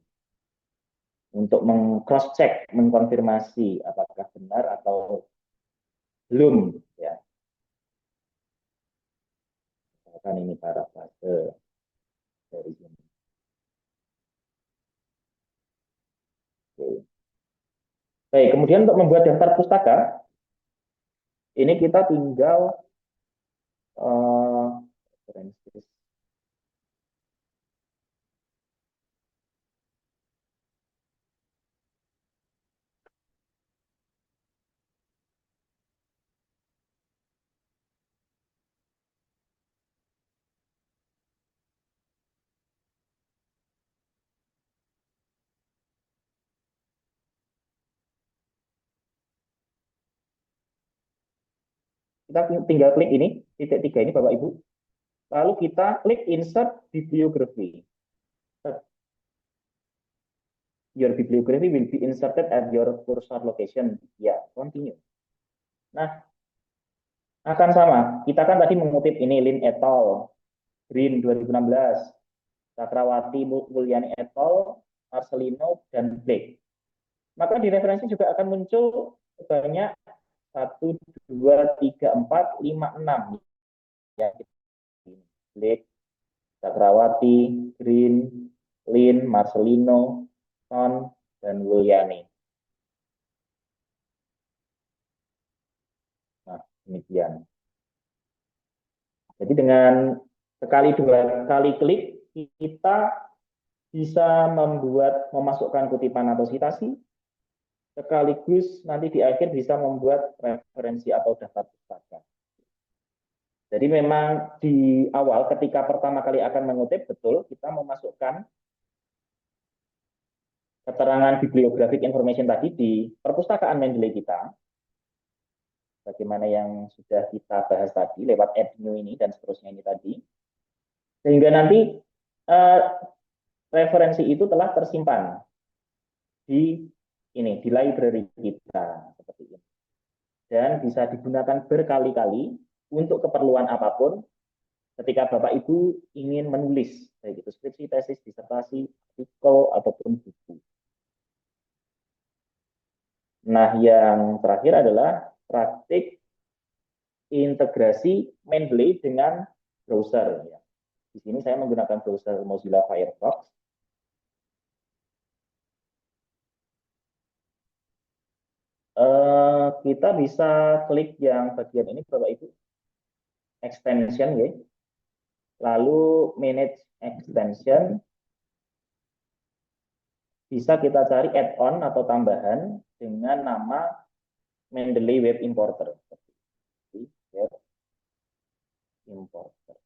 Untuk meng-cross check, mengkonfirmasi apakah benar atau belum, ya. Misalkan ini parafase dari sini. Oke. Baik, kemudian untuk membuat daftar pustaka, ini kita tinggal kita tinggal klik ini, titik 3 ini Bapak Ibu. Lalu kita klik insert bibliography. Your bibliography will be inserted at your cursor location. Ya, continue. Nah, akan sama. Kita kan tadi mengutip ini Lin et al. Green 2016, Cakrawati Mulyani et al., Marcelino, dan Blake. Maka di referensi juga akan muncul sebanyak 1, 2, 3, 4, 5, 6. Ya, Blake, Cakrawati, Green, Lin, Marcelino, Son, dan Mulyani. Nah, demikian. Jadi dengan sekali 2 kali klik, kita bisa memasukkan kutipan atau citasi, sekaligus nanti di akhir bisa membuat referensi atau daftar pustaka. Jadi memang di awal ketika pertama kali akan mengutip, betul kita memasukkan keterangan bibliographic information tadi di perpustakaan Mendeley kita, bagaimana yang sudah kita bahas tadi lewat add new ini dan seterusnya ini tadi, sehingga nanti referensi itu telah tersimpan di ini di library kita seperti ini, dan bisa digunakan berkali-kali untuk keperluan apapun ketika Bapak Ibu ingin menulis, baik itu skripsi, tesis, disertasi, artikel, ataupun buku. Nah, yang terakhir adalah praktik integrasi Mendeley dengan browser. Di sini saya menggunakan browser Mozilla Firefox. Kita bisa klik yang bagian ini, Bapak Ibu, extension, ya. Lalu manage extension, bisa kita cari add-on atau tambahan dengan nama Mendeley Web Importer. Web Importer.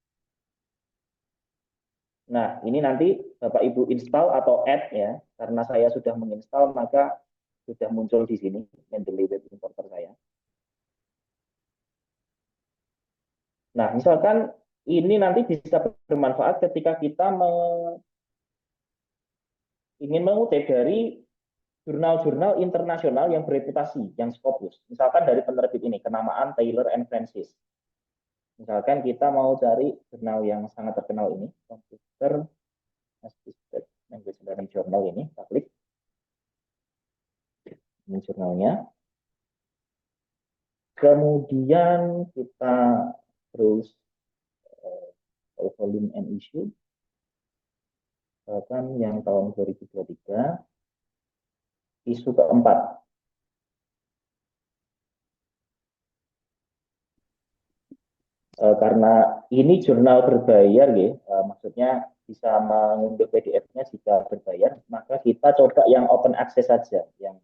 Nah, ini nanti Bapak Ibu install atau add, ya. Karena saya sudah menginstal, maka sudah muncul di sini Mendeley Web Importer saya. Nah, misalkan ini nanti bisa bermanfaat ketika kita ingin mengutip dari jurnal-jurnal internasional yang bereputasi, yang Scopus. Misalkan dari penerbit ini, kenamaan Taylor and Francis. Misalkan kita mau cari jurnal yang sangat terkenal ini, Computer Assisted Language Learning Journal ini, kita klik. Ini jurnalnya. Kemudian kita terus volume and issue. Misalkan yang tahun 2023, isu keempat. Karena ini jurnal berbayar, ya, maksudnya bisa mengunduh PDF-nya jika berbayar, maka kita coba yang open access saja, yang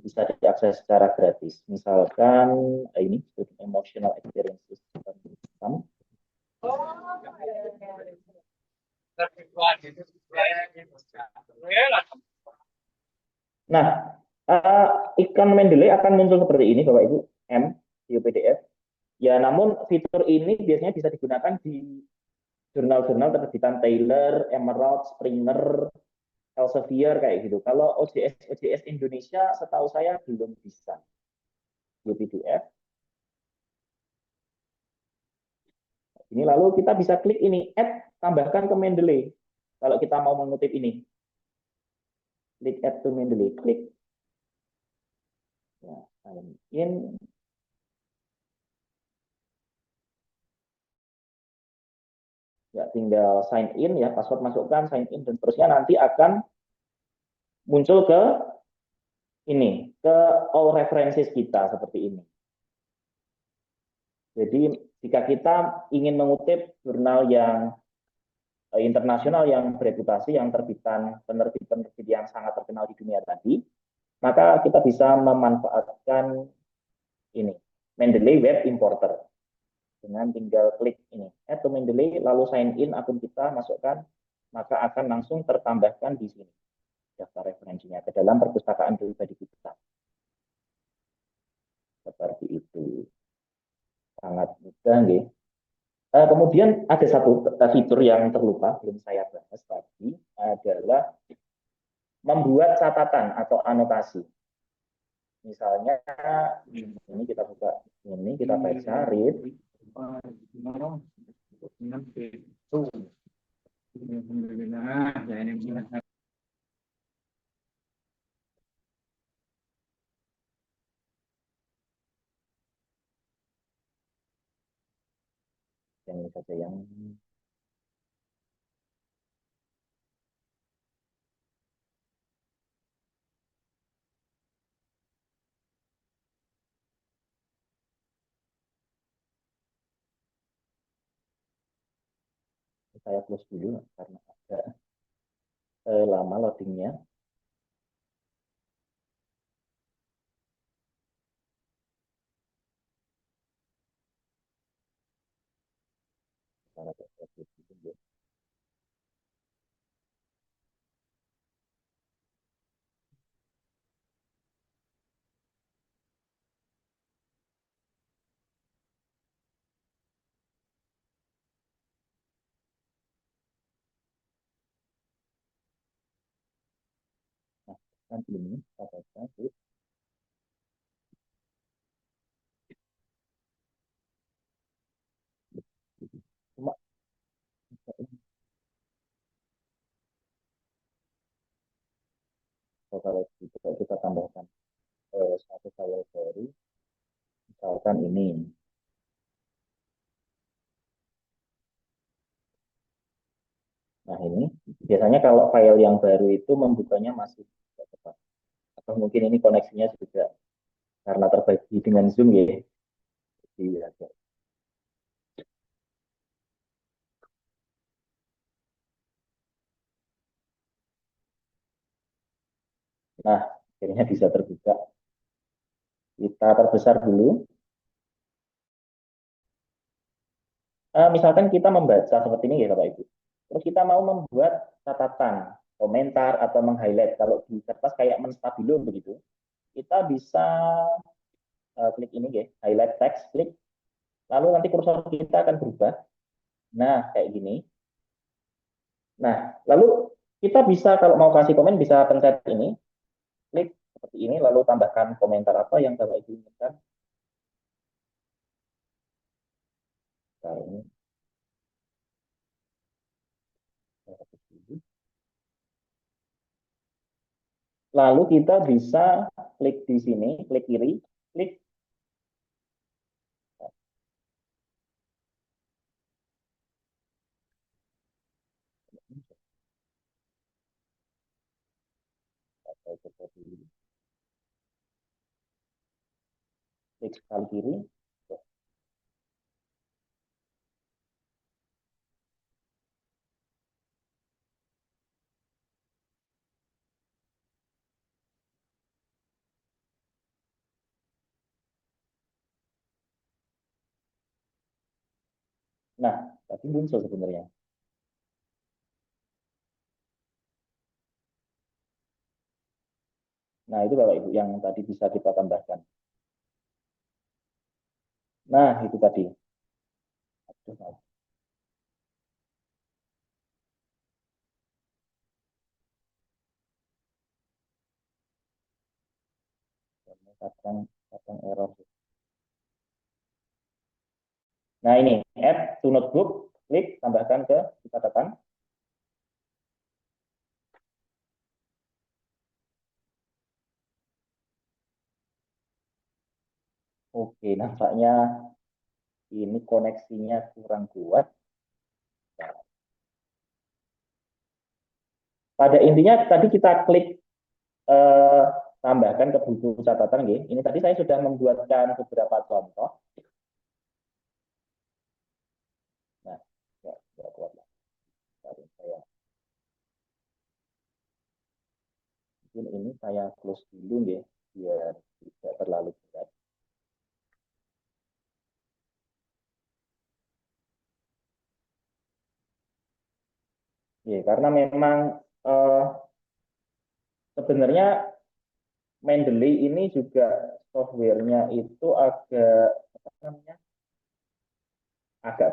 bisa diakses secara gratis. Misalkan ini emotional experiences. Nah, iklan Mendeley akan muncul seperti ini, Bapak Ibu, di PDF. Ya, namun fitur ini biasanya bisa digunakan di jurnal-jurnal terbitan Taylor, Emerald, Springer, Elsevier kayak gitu. Kalau OJS Indonesia setahu saya belum bisa. PDF. Ini lalu kita bisa klik ini, add, tambahkan ke Mendeley. Kalau kita mau mengutip ini. Klik add to Mendeley, klik. Ya, sign in. Ya, tinggal sign in ya, password masukkan, sign in, dan terusnya nanti akan muncul ke ini, ke all references kita seperti ini. Jadi jika kita ingin mengutip jurnal yang internasional yang bereputasi, yang terbitan penerbit-penerbit yang sangat terkenal di dunia tadi, maka kita bisa memanfaatkan ini, Mendeley Web Importer. Dengan tinggal klik ini, add to Mendeley, lalu sign in akun kita, masukkan, maka akan langsung tertambahkan di sini daftar referensinya ke dalam perpustakaan pribadi kita. Seperti itu. Sangat mudah, nggih. Kemudian ada satu fitur yang terlupa, belum saya bahas tadi, adalah membuat catatan atau anotasi. Misalnya, ini kita buka, ini kita baca, read. Yang ini saja yang saya close dulu karena agak lama loadingnya. Nah, kan ini kita baca, cuma kalau kita tambahkan satu file baru, misalkan ini. Nah ini, biasanya kalau file yang baru itu membukanya masih tidak cepat. Atau mungkin ini koneksinya juga karena terbagi dengan Zoom ya. Jadi agak. Nah, akhirnya bisa terbuka. Kita perbesar dulu. Misalkan kita membaca seperti ini ya Bapak Ibu. Terus kita mau membuat catatan, komentar, atau meng-highlight. Kalau di kertas kayak menstabilo begitu, kita bisa klik ini ya, highlight text, klik. Lalu nanti kursor kita akan berubah. Nah, kayak gini. Nah, lalu kita bisa kalau mau kasih komen bisa pencet ini, klik seperti ini, lalu tambahkan komentar apa yang Bapak Ibu inginkan. Nah, ini. Lalu kita bisa klik di sini, klik kiri, klik. Klik sekali kiri. Nah, tadi muncul sebenarnya. Nah, itu Bapak Ibu yang tadi bisa kita tambahkan. Nah, itu tadi. kadang error. Nah ini add to notebook, klik tambahkan ke catatan. Oke, nampaknya ini koneksinya kurang kuat. Pada intinya tadi kita klik tambahkan ke buku catatan. Ini tadi saya sudah membuatkan beberapa contoh. Nah, ya kuat lah. Saya mungkin ini saya close dulu biar tidak terlalu berat. Karena memang sebenarnya Mendeley ini juga softwarenya itu agak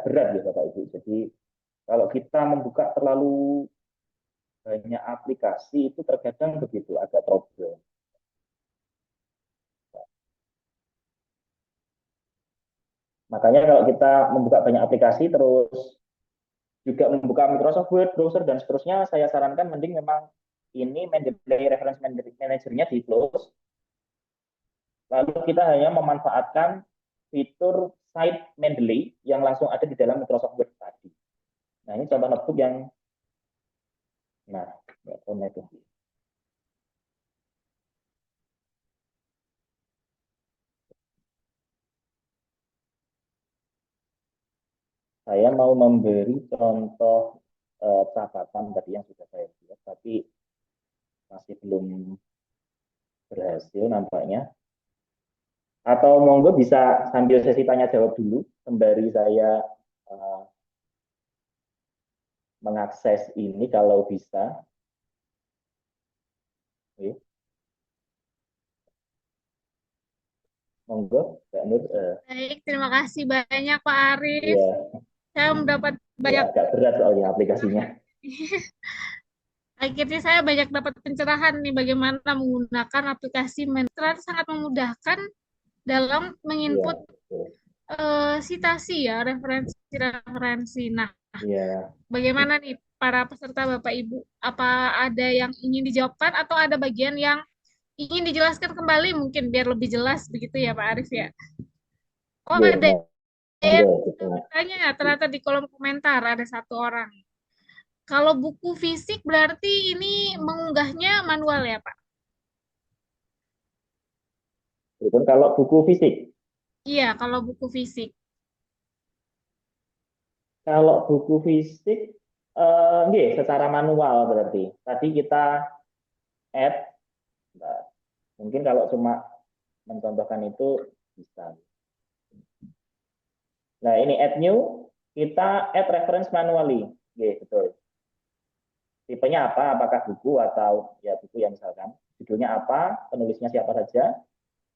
berat ya Bapak Ibu. Jadi kalau kita membuka terlalu banyak aplikasi itu terkadang begitu agak trouble. Makanya kalau kita membuka banyak aplikasi terus juga membuka Microsoft Word, browser dan seterusnya, saya sarankan mending memang ini Mendeley Reference Manager-nya di close. Lalu kita hanya memanfaatkan fitur Site Mendeley yang langsung ada di dalam Microsoft Word tadi. Nah, ini contoh notebook yang connect. Saya mau memberi contoh catatan tadi yang sudah saya buat, tapi masih belum berhasil nampaknya. Atau monggo bisa sambil sesi tanya jawab dulu sembari saya mengakses ini kalau bisa. Oke. Monggo, Mbak Nur. Baik, terima kasih banyak Pak Arif. Iya. Saya mendapat banyak agak berat soalnya aplikasinya. Akhirnya saya banyak dapat pencerahan nih bagaimana menggunakan aplikasi Mendeley. Sangat memudahkan dalam menginput citasi ya, referensi-referensi. Nah, bagaimana nih para peserta Bapak Ibu? Apa ada yang ingin dijawabkan atau ada bagian yang ingin dijelaskan kembali mungkin biar lebih jelas begitu ya Pak Arif ya? Oh, ada yang bertanya ternyata di kolom komentar ada satu orang. Kalau buku fisik berarti ini mengunggahnya manual ya Pak? Itu kalau buku fisik. Iya, kalau buku fisik. Kalau buku fisik, secara manual berarti. Tadi kita add, mungkin kalau cuma mencontohkan itu bisa. Nah ini add new, kita add reference manually. Betul. Tipenya apa? Apakah buku atau ya buku yang misalkan. Judulnya apa? Penulisnya siapa saja?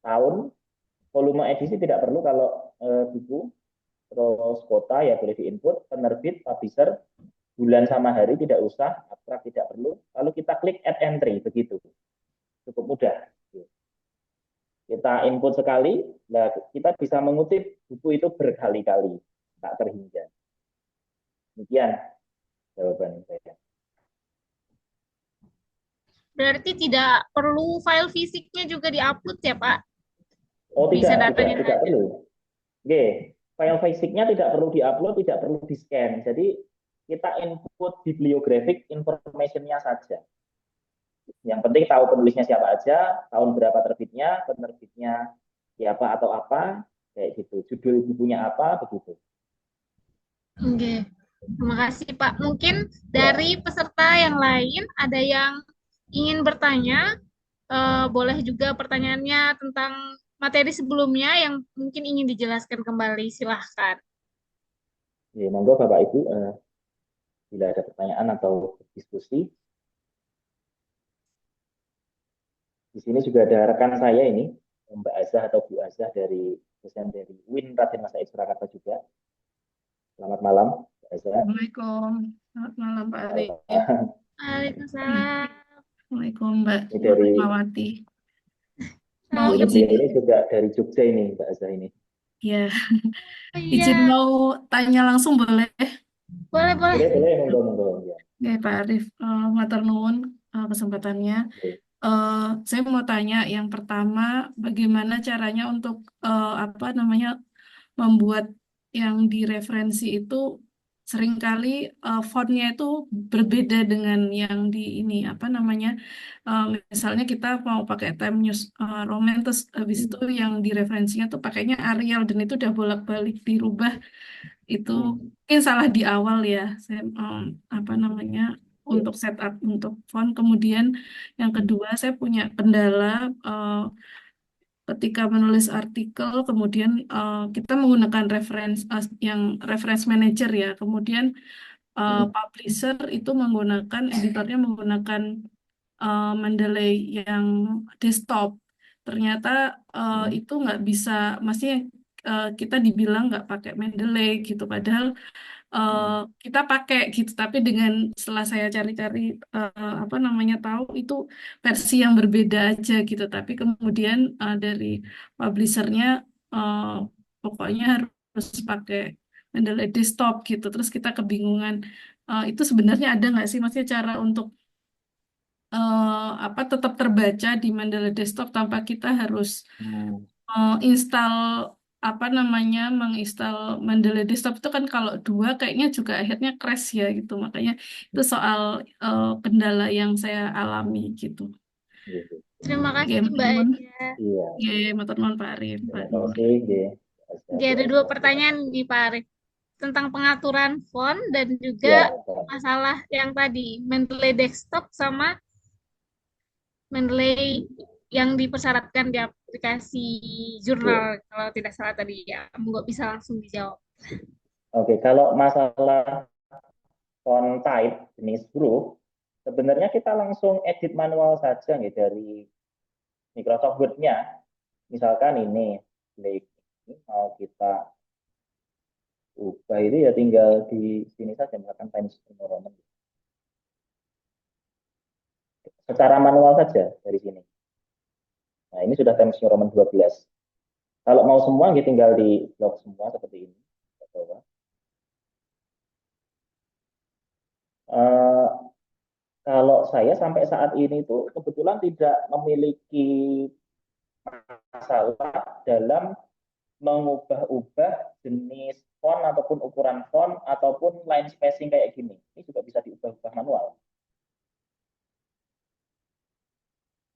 Tahun, volume edisi tidak perlu kalau buku. Terus kota ya boleh diinput, penerbit, publisher, bulan sama hari tidak usah, abstrak tidak perlu. Lalu kita klik add entry, begitu. Cukup mudah. Kita input sekali, nah kita bisa mengutip buku itu berkali-kali, tak terhingga. Demikian jawaban saya. Berarti tidak perlu file fisiknya juga diupload ya Pak? Oh tidak perlu. File fisiknya tidak perlu diupload, tidak perlu di-scan. Jadi kita input bibliographic information-nya saja. Yang penting tahu penulisnya siapa aja, tahun berapa terbitnya, penerbitnya siapa atau apa, kayak gitu. Judul bukunya apa, begitu. Oke, terima kasih Pak. Mungkin dari peserta yang lain ada yang ingin bertanya, boleh juga pertanyaannya tentang materi sebelumnya yang mungkin ingin dijelaskan kembali, silahkan. Monggo Bapak Ibu, bila ada pertanyaan atau diskusi. Di sini juga ada rekan saya ini, Mbak Azah atau Bu Azah dari dosen dari UIN Raden Mas Said Surakarta juga. Selamat malam, Mbak Azah. Assalamualaikum. Selamat malam Pak Arif. Waalaikumsalam. Assalamualaikum Mbak Dari Mawati. Mau Salam. izin, Beliau ini juga dari Jogja ini, Mbak Azza ini. ya, Oh izin iya, mau tanya langsung boleh? boleh, boleh. Boleh, boleh, monggo, monggo. Ya. Oke, Pak Arif, matur nuwun kesempatannya. Oke. Saya mau tanya yang pertama, bagaimana caranya untuk apa namanya membuat yang direferensi itu seringkali fontnya itu berbeda dengan yang di ini apa namanya misalnya kita mau pakai Times News Roman terus habis itu yang direferensinya tuh pakainya Arial dan itu udah bolak-balik dirubah itu mungkin salah di awal ya saya apa namanya untuk setup untuk font kemudian yang kedua saya punya kendala ketika menulis artikel, kemudian kita menggunakan yang reference manager ya. Kemudian publisher itu menggunakan editornya menggunakan Mendeley yang desktop. Ternyata itu nggak bisa, maksudnya kita dibilang nggak pakai Mendeley gitu. Padahal kita pakai gitu. Tapi dengan setelah saya cari-cari apa namanya tahu itu versi yang berbeda aja gitu. Tapi kemudian dari publishernya eh, pokoknya harus pakai Mendeley desktop gitu. Terus kita kebingungan itu sebenarnya ada nggak sih maksudnya cara untuk apa tetap terbaca di Mendeley desktop tanpa kita harus install apa namanya menginstal Mendeley desktop itu kan kalau dua kayaknya juga akhirnya crash ya gitu. Makanya itu soal kendala yang saya alami gitu. Gitu. Terima Ya, kasih, Mbak teman. Eda. Iya, Ya, matur nuwun Pak Arif, Pak terima Nur. kasih. Ya. Jadi ada dua pertanyaan nih, Pak Arif. Tentang pengaturan font dan juga Ya, masalah yang tadi, Mendeley desktop sama Mendeley yang dipersyaratkan di aplikasi jurnal, kalau tidak salah tadi ya. Monggo bisa langsung dijawab. oke. Kalau masalah font type jenis huruf, sebenarnya kita langsung edit manual saja nih dari Microsoft Word-nya. Misalkan ini, mau kita ubah itu ya tinggal di sini saja, misalkan Times New Roman. Secara manual saja dari sini. Nah, ini sudah Times New Roman 12. Kalau mau semua, tinggal di blok semua seperti ini. Kalau saya sampai saat ini tuh kebetulan tidak memiliki masalah dalam mengubah-ubah jenis font ataupun ukuran font ataupun line spacing kayak gini. Ini juga bisa diubah-ubah manual.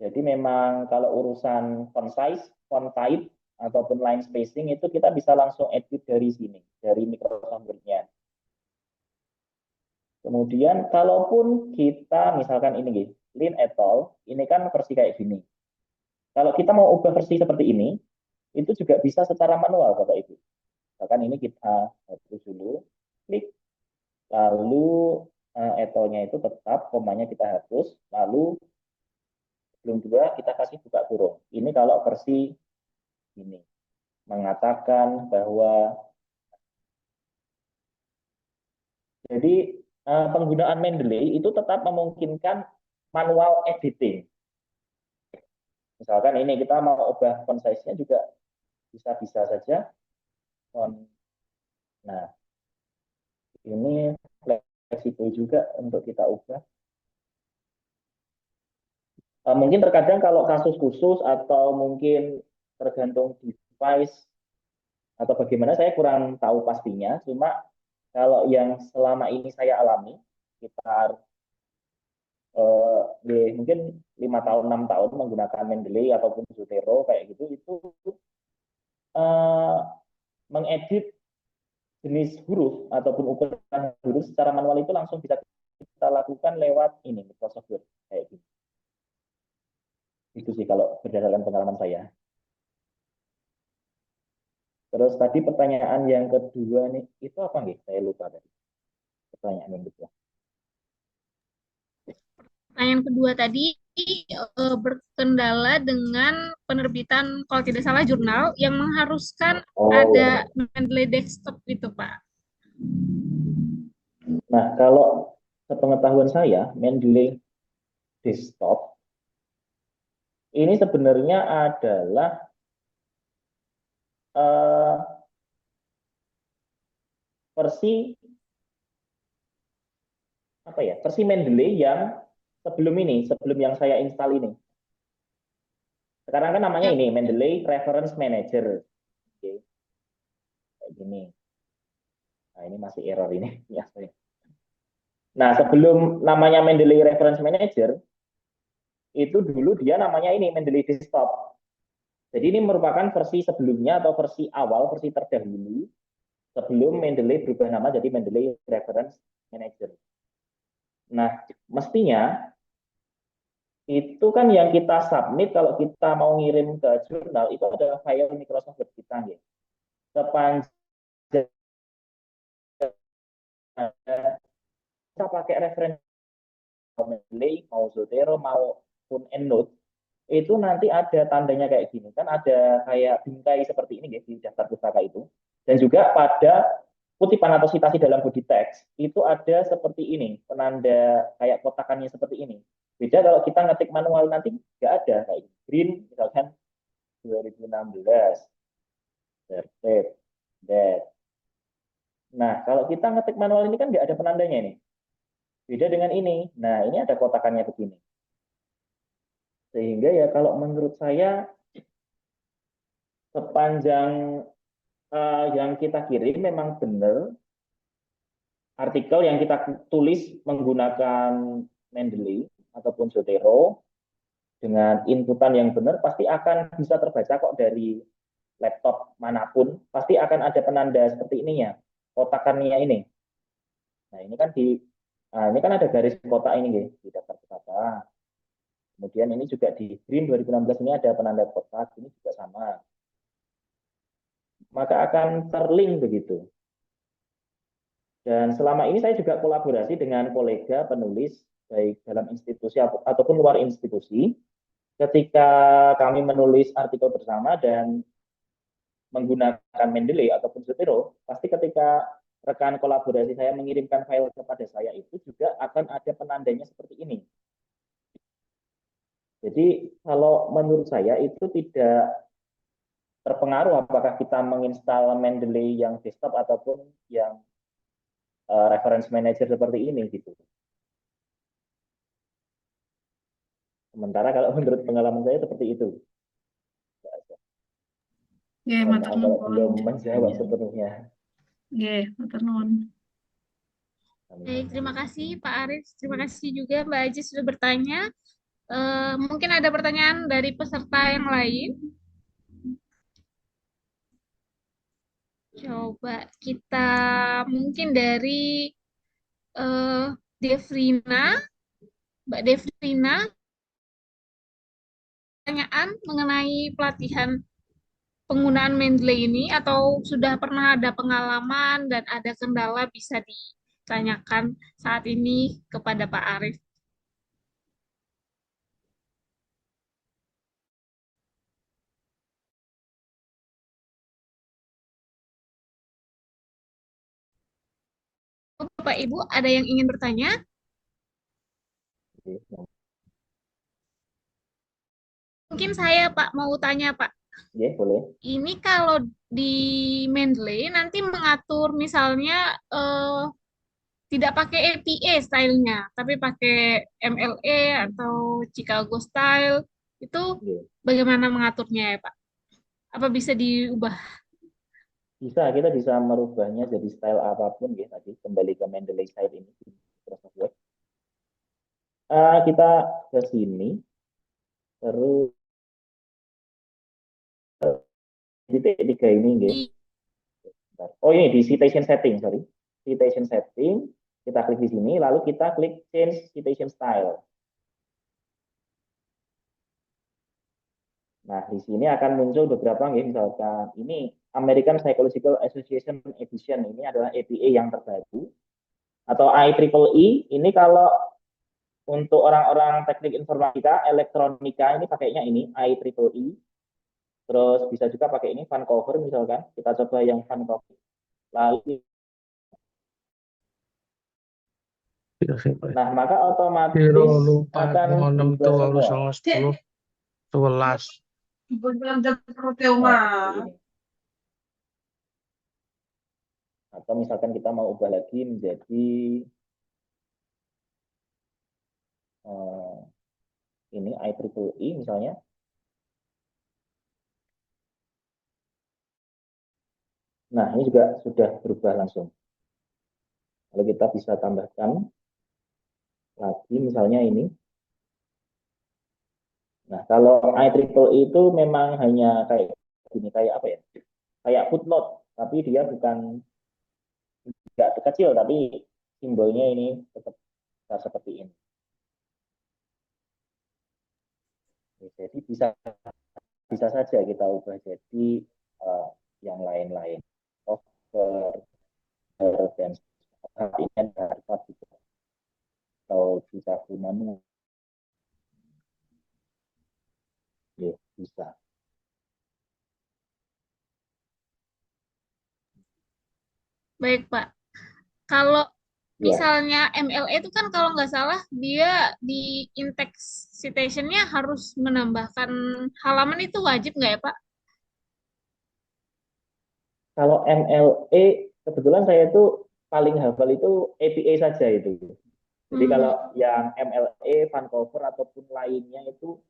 Jadi memang kalau urusan font size, font type, ataupun line spacing itu kita bisa langsung edit dari sini, dari Microsoft Word-nya. Kemudian kalaupun kita misalkan ini, Lin et al, ini kan versi kayak gini. Kalau kita mau ubah versi seperti ini, itu juga bisa secara manual Bapak Ibu. Misalkan ini kita hapus dulu, klik, lalu etolnya itu tetap, komanya kita hapus, lalu sebelum dua kita kasih buka kurung. Ini kalau versi ini mengatakan bahwa jadi penggunaan Mendeley itu tetap memungkinkan manual editing. Misalkan ini kita mau ubah font size-nya juga bisa-bisa saja. Nah, ini fleksibel juga untuk kita ubah. Mungkin terkadang kalau kasus khusus atau mungkin tergantung device atau bagaimana saya kurang tahu pastinya. Cuma kalau yang selama ini saya alami sekitar mungkin 5 tahun 6 tahun menggunakan Mendeley ataupun Zotero kayak gitu itu mengedit jenis huruf ataupun ukuran huruf secara manual itu langsung bisa kita lakukan lewat ini Microsoft Word kayak gitu. Itu sih kalau berdasarkan pengalaman saya. Terus tadi pertanyaan yang kedua nih, itu apa nih? Saya lupa tadi. Pertanyaan yang kedua. Pertanyaan kedua tadi berkendala dengan penerbitan kalau tidak salah jurnal yang mengharuskan ada Mendeley desktop gitu Pak. Nah, kalau sepengetahuan saya, Mendeley desktop ini sebenarnya adalah versi apa ya? Versi Mendeley yang sebelum yang saya install ini. Sekarang kan namanya ini Mendeley Reference Manager. Oke. Kayak gini. Nah, ini masih error ini. Ya, nah, sebelum namanya Mendeley Reference Manager, itu dulu dia namanya ini Mendeley Desktop. Jadi ini merupakan versi sebelumnya atau versi awal, versi terdahulu sebelum Mendeley berubah nama jadi Mendeley Reference Manager. Nah, mestinya itu kan yang kita submit kalau kita mau ngirim ke jurnal itu adalah file Microsoft Word kita ya. Sepanjang kita pakai referensi Mendeley, mau Zotero, maupun EndNote, itu nanti ada tandanya kayak gini. Kan ada kayak bingkai seperti ini ya di daftar pustaka itu. Dan juga pada kutipan atau citasi dalam body text, itu ada seperti ini, penanda kayak kotakannya seperti ini. Beda kalau kita ngetik manual nanti nggak ada kayak green misalkan 2016 tertib that. Nah, kalau kita ngetik manual ini kan nggak ada penandanya ini. Beda dengan ini. Nah, ini ada kotakannya begini. Sehingga ya kalau menurut saya sepanjang yang kita kirim memang benar artikel yang kita tulis menggunakan Mendeley ataupun Zotero dengan inputan yang benar pasti akan bisa terbaca kok dari laptop manapun, pasti akan ada penanda seperti ininya, kotakannya ini. Nah, ini kan ada garis kotak ini ya, di daftar pustaka. Kemudian ini juga di green 2016 ini ada penanda kotak, ini juga sama. Maka akan terlink begitu. Dan selama ini saya juga kolaborasi dengan kolega penulis baik dalam institusi ataupun luar institusi. Ketika kami menulis artikel bersama dan menggunakan Mendeley ataupun Zotero, pasti ketika rekan kolaborasi saya mengirimkan file kepada saya itu juga akan ada penandanya seperti ini. Jadi kalau menurut saya itu tidak terpengaruh apakah kita menginstal Mendeley yang desktop ataupun yang reference manager seperti ini gitu. Sementara kalau menurut pengalaman saya seperti itu. Ya, matur Kalau belum nuwun. menjawab sepenuhnya. Ya, matur nuwun. Baik, terima kasih Pak Arif. Terima kasih juga Mbak Aji sudah bertanya. Mungkin ada pertanyaan dari peserta yang lain. Coba kita mungkin dari Devrina, Mbak Devrina, pertanyaan mengenai pelatihan penggunaan Mendeley ini atau sudah pernah ada pengalaman dan ada kendala bisa ditanyakan saat ini kepada Pak Arif. Bapak Ibu ada yang ingin bertanya? Mungkin saya Pak mau tanya Pak. Ya, boleh. Ini kalau di Mendeley nanti mengatur misalnya tidak pakai APA stylenya, tapi pakai MLA atau Chicago style, itu bagaimana mengaturnya ya Pak? Apa bisa diubah? Bisa, kita bisa merubahnya jadi style apapun ya tadi, kembali ke Mendeley style ini. Kita ke sini, terus titik 3 ini ya. Oh ini di citation setting, sorry. Citation setting, kita klik di sini, lalu kita klik change citation style. Nah, di sini akan muncul beberapa ya, misalkan ini American Psychological Association Edition, ini adalah APA yang terbaru. Atau IEEE, ini kalau untuk orang-orang teknik informatika, elektronika, ini pakainya ini, IEEE. Terus bisa juga pakai ini, Vancouver misalkan. Kita coba yang Vancouver. Lalu nah, maka otomatis akan berubah semua. 11. Nah, ini. Atau misalkan kita mau ubah lagi menjadi ini IEEE misalnya. Nah, ini juga sudah berubah langsung. Lalu kita bisa tambahkan lagi misalnya ini. Nah, kalau IEEE itu memang hanya kayak gini, kayak apa ya? Kayak footnote, tapi dia bukan nggak kecil, tapi simbolnya ini tetap seperti ini. Jadi bisa saja kita ubah jadi yang lain-lain. Over dan ini harga juga atau bisa gunanya ya, bisa. Baik, Pak. Kalau Ya, misalnya MLE itu kan kalau nggak salah dia di index citation-nya harus menambahkan halaman, itu wajib nggak ya, Pak? kalau MLE kebetulan saya itu paling hafal itu APA saja itu. Jadi Hmm. kalau yang MLE, Vancouver ataupun lainnya itu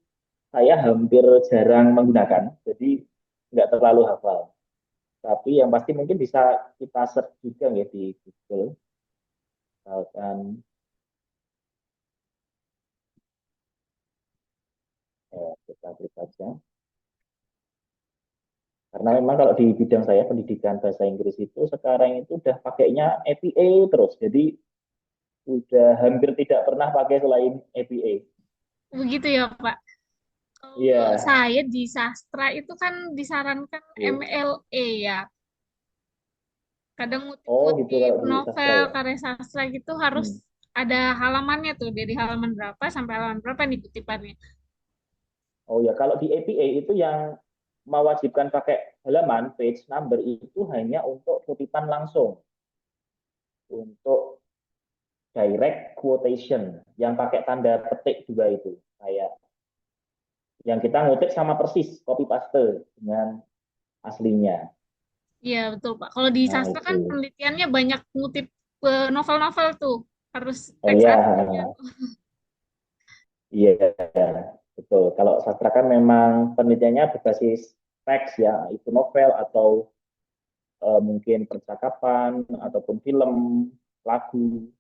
saya hampir jarang menggunakan, jadi nggak terlalu hafal. Tapi yang pasti mungkin bisa kita search juga ya di Google. Misalkan kita klik saja. Karena memang kalau di bidang saya pendidikan bahasa Inggris itu sekarang itu udah pakainya APA terus. Jadi udah hampir tidak pernah pakai selain APA. Begitu ya, Pak. Iya, Kalau saya di sastra itu kan disarankan iya. MLE ya. Kadang Oh gitu ngutip-ngutip kalau di sastra novel, ya. karya sastra gitu harus Hmm. ada halamannya tuh, dari halaman berapa sampai halaman berapa nih kutipannya. Oh ya kalau di APA itu yang mewajibkan pakai halaman page number itu hanya untuk kutipan langsung, untuk direct quotation yang pakai tanda petik juga itu kayak yang kita ngutip sama persis copy paste dengan aslinya. Iya, betul, Pak. Kalau di Nah sastra kan itu. penelitiannya banyak ngutip novel-novel tuh. Harus Oh teks ya, aslinya. iya betul. Kalau sastra kan memang penelitiannya berbasis teks ya, itu novel atau mungkin percakapan ataupun film, lagu.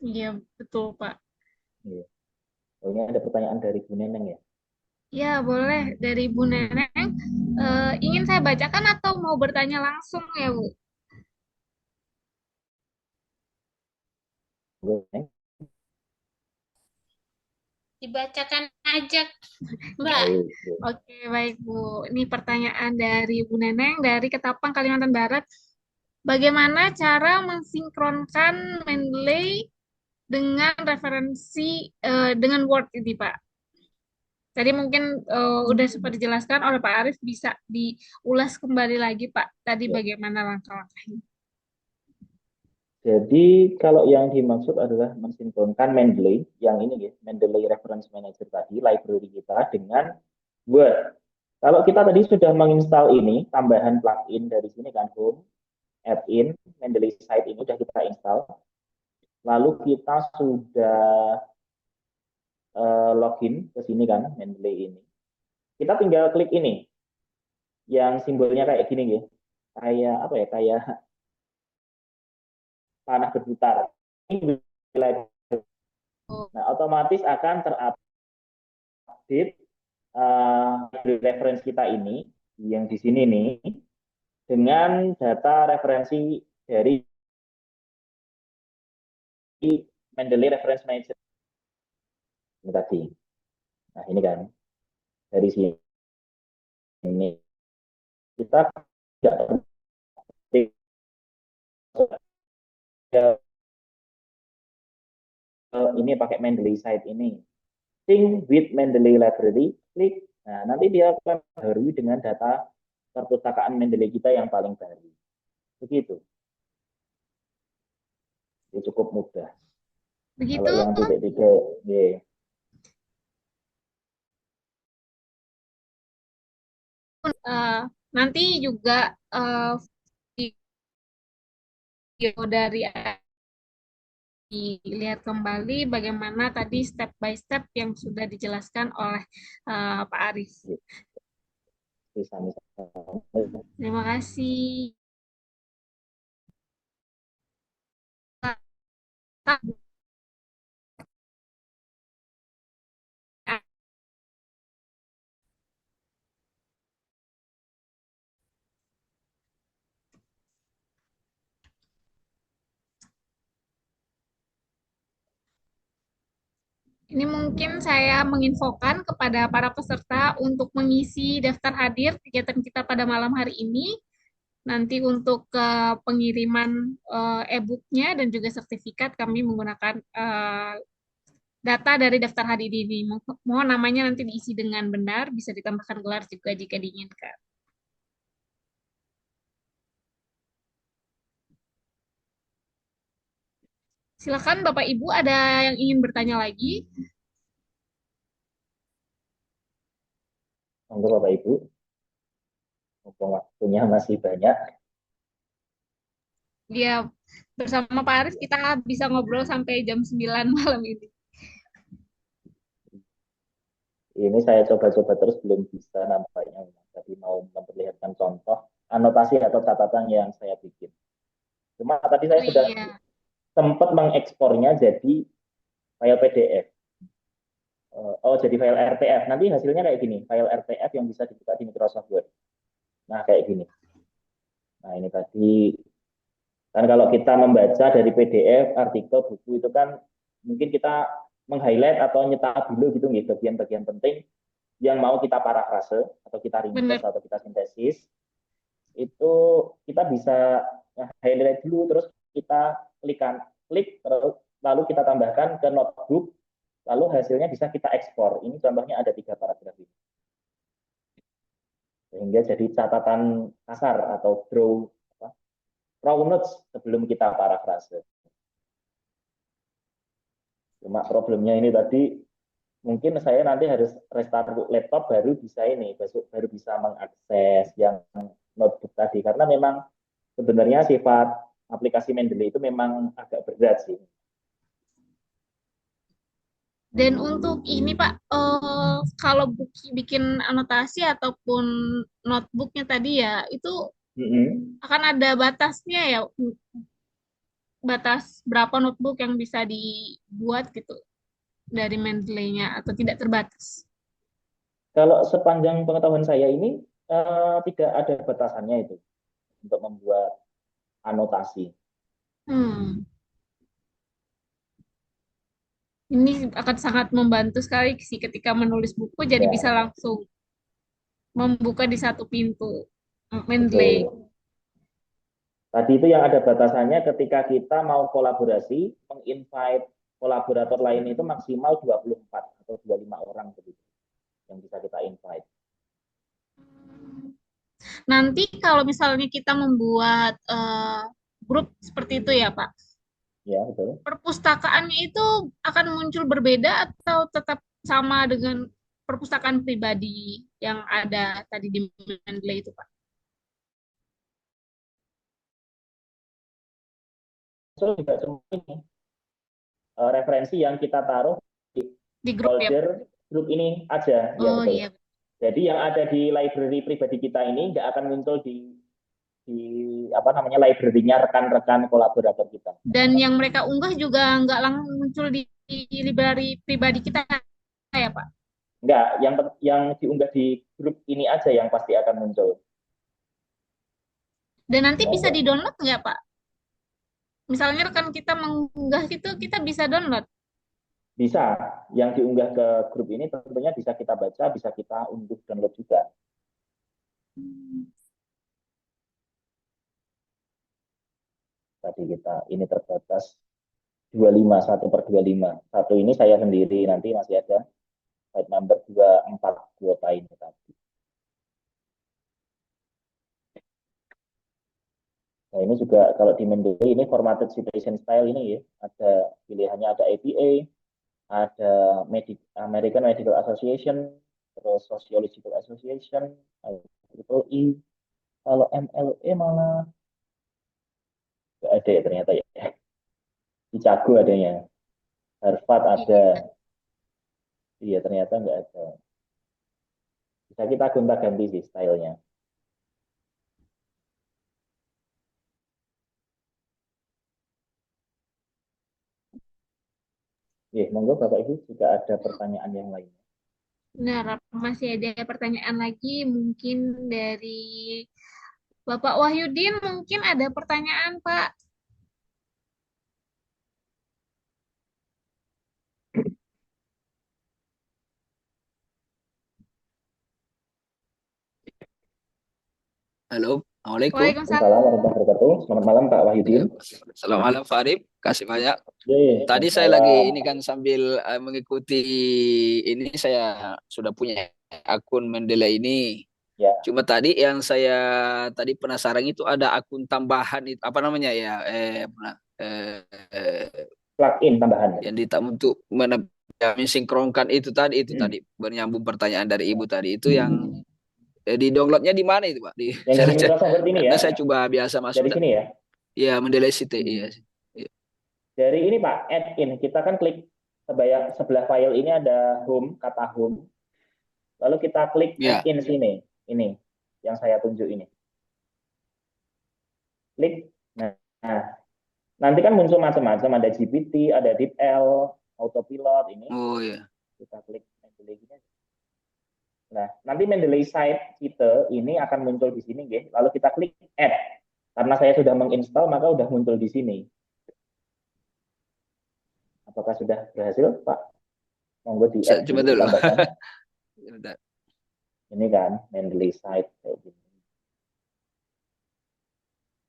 Iya, betul, Pak. Iya. Oh, ini ada pertanyaan dari Bu Neneng ya. Ya, boleh. Dari Bu Neneng. Ingin saya bacakan atau mau bertanya langsung ya, Bu? Bu Neneng. Dibacakan aja, Mbak. Baik, Bu. Oke, baik, Bu. Ini pertanyaan dari Bu Neneng dari Ketapang, Kalimantan Barat. Bagaimana cara mensinkronkan Mendeley dengan referensi dengan Word ini, Pak? Tadi mungkin udah sempat dijelaskan oleh Pak Arif, bisa diulas kembali lagi, Pak. Tadi Ya. bagaimana langkah-langkahnya? Jadi kalau yang dimaksud adalah mensinkronkan Mendeley, yang ini ya, Mendeley Reference Manager tadi, library kita dengan Word. Kalau kita tadi sudah menginstal ini, tambahan plugin dari sini kan, Home, Add-in, Mendeley Site ini sudah kita install. Lalu kita sudah login ke sini kan, Mendeley ini. Kita tinggal klik ini, yang simbolnya kayak gini ya. Kayak apa ya, kayak panah berputar. Ini nah, otomatis akan terupdate referensi kita ini yang di sini nih dengan data referensi dari Mendeley Reference Manager ini tadi. Nah ini kan dari sini kita tidak ini pakai Mendeley site ini. Sync with Mendeley Library, klik. Nah, nanti dia akan baru dengan data perpustakaan Mendeley kita yang paling baru. Begitu. Ini cukup mudah. Begitu, Kalau yang titik-titik, Nanti juga video dari dilihat kembali bagaimana tadi step by step yang sudah dijelaskan oleh Pak Arif. Bisa Terima kasih. Ini mungkin saya menginfokan kepada para peserta untuk mengisi daftar hadir kegiatan kita pada malam hari ini. Nanti untuk pengiriman e-booknya dan juga sertifikat kami menggunakan data dari daftar hadir ini. Mohon namanya nanti diisi dengan benar, bisa ditambahkan gelar juga jika diinginkan. Silakan Bapak Ibu, ada yang ingin bertanya lagi? monggo Bapak Ibu, mumpung waktunya masih banyak. Dia bersama Pak Arif kita bisa ngobrol sampai jam 9 malam ini. Ini saya coba-coba terus belum bisa nampaknya. Tadi mau memperlihatkan contoh anotasi atau catatan yang saya bikin. Cuma tadi saya sudah sempat mengekspornya jadi file PDF. Oh, jadi file RTF. Nanti hasilnya kayak gini, file RTF yang bisa dibuka di Microsoft Word. Nah, kayak gini. Nah, ini tadi kan kalau kita membaca dari PDF, artikel, buku itu kan mungkin kita meng-highlight atau nyetak dulu gitu nih bagian-bagian penting yang mau kita parafrase atau kita ringkas atau kita sintesis. Itu kita bisa highlight dulu terus kita klik lalu kita tambahkan ke notebook lalu hasilnya bisa kita ekspor. Ini contohnya ada 3 paragraf ini. Sehingga jadi catatan kasar atau raw notes sebelum kita parafrase. Cuma problemnya ini tadi mungkin saya nanti harus restart laptop baru bisa baru bisa mengakses yang notebook tadi karena memang sebenarnya sifat aplikasi Mendeley itu memang agak berat sih. Dan untuk ini Pak, kalau bikin anotasi ataupun notebooknya tadi ya, itu akan ada batasnya ya, batas berapa notebook yang bisa dibuat gitu dari Mendeley-nya atau tidak terbatas? Kalau sepanjang pengetahuan saya ini tidak ada batasannya itu untuk membuat anotasi. Ini akan sangat membantu sekali sih ketika menulis buku, jadi bisa langsung membuka di satu pintu Mendeley. Tadi itu yang ada batasannya ketika kita mau kolaborasi, meng-invite kolaborator lain itu maksimal 24 atau 25 orang begitu yang bisa kita invite. Nanti kalau misalnya kita membuat grup seperti itu ya Pak, ya betul. Perpustakaannya itu akan muncul berbeda atau tetap sama dengan perpustakaan pribadi yang ada tadi di Mendeley itu Pak? So, juga semua ini referensi yang kita taruh di folder grup ini aja. Oh, ya, betul. Jadi yang ada di library pribadi kita ini nggak akan muncul di library-nya rekan-rekan kolaborator kita. Dan yang mereka unggah juga nggak langsung muncul di library pribadi kita ya Pak? Nggak, yang diunggah di grup ini aja yang pasti akan muncul. Dan nanti bisa di-download nggak Pak? Misalnya rekan kita mengunggah gitu, kita bisa download? Bisa, yang diunggah ke grup ini tentunya bisa kita baca, bisa kita unduh download juga. Tadi ini terbatas 25, 1/25. Satu ini saya sendiri, nanti masih ada flight number 24 kuota ini tadi. Nah ini juga kalau di Mendeley ini formatted citation style ini ya, ada pilihannya ada APA, ada American Medical Association, terus Sociological Association, IEEE, Kalau MLE malah nggak ada ya ternyata ya. Di Cago adanya. Harvard ada. Iya. Iya ternyata nggak ada. Bisa kita gonta-ganti sih stylenya. Monggo Bapak Ibu jika ada pertanyaan yang lain. Benar, masih ada pertanyaan lagi mungkin dari Bapak Wahyudin, mungkin ada pertanyaan, Pak. Halo, Assalamualaikum. Waalaikumsalam. Waalaikumsalam warahmatullahi wabarakatuh. Selamat malam Pak Wahyudin. Selamat malam Farib, kasih banyak. Tadi Selamat saya lagi malam. ini kan sambil mengikuti ini, saya sudah punya akun Mendeley ini. Ya, Cuma tadi yang saya tadi penasaran itu ada akun tambahan itu apa namanya ya? plugin tambahan. Yang untuk mensinkronkan itu tadi bernyambung pertanyaan dari Ibu tadi itu yang di downloadnya di mana itu Pak? Yang dari Microsoft Word ini ya. Karena saya coba biasa masuk Dari sini ya. Ya, Mendeley City, iya. Dari ini Pak, add in. Kita kan klik sebelah file ini ada home, kata home. Lalu kita klik Ya. add in sini. Ini yang saya tunjuk ini. Klik. Nah, nanti kan muncul macam-macam. Ada GPT, ada DeepL, Autopilot ini. Oh ya. Kita klik Mendeley gini. Nah, nanti Mendeley site kita ini akan muncul di sini, ya. Lalu kita klik add. Karena saya sudah menginstal, maka sudah muncul di sini. Apakah sudah berhasil, Pak? Monggo di add Coba dulu. Ini kan Mendeley site kayak gini.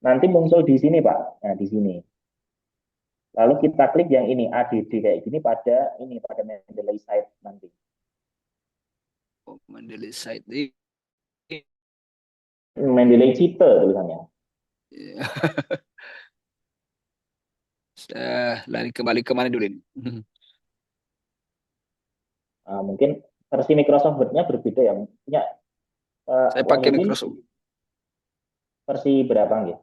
Nanti muncul di sini, Pak. Nah, di sini. Lalu kita klik yang ini ADD kayak gini pada Mendeley site nanti. Mendeley site. Mendeley Cite tulisannya. Lari kembali ke mana dulu ini? Mungkin versi Microsoft Word-nya berbeda ya. Punya saya pakai Microsoft. Versi berapa nggih?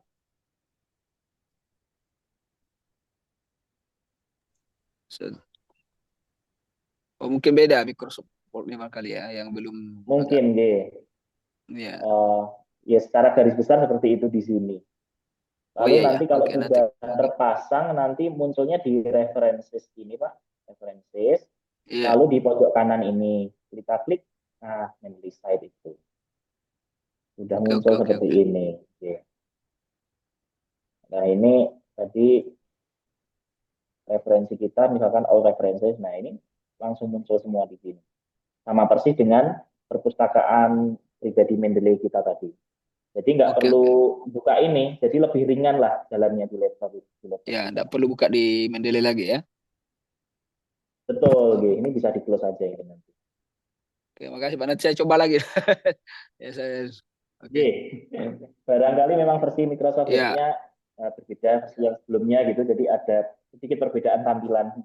Oh, mungkin beda Microsoft Word memang kali ya, yang belum. Mungkin nggih. Ya. Ya secara garis besar seperti itu di sini. Lalu nanti kalau sudah terpasang, nanti munculnya di references ini, Pak. References. Iya. Lalu di pojok kanan ini, kita klik, nah, Mendeley site itu. Sudah muncul seperti ini. Oke. Nah, ini tadi referensi kita, misalkan all references. Nah, ini langsung muncul semua di sini. Sama persis dengan perpustakaan pribadi Mendeley kita tadi. Jadi nggak perlu buka ini, jadi lebih ringan lah jalannya di laptop. Ya, nggak perlu buka di Mendeley lagi ya. Betul, ini bisa di close aja ini nanti. Oke, makasih Pak. Nanti saya coba lagi. Ya, Oke. Barangkali memang versi Microsoft Word-nya berbeda versi yang sebelumnya gitu, jadi ada sedikit perbedaan tampilan.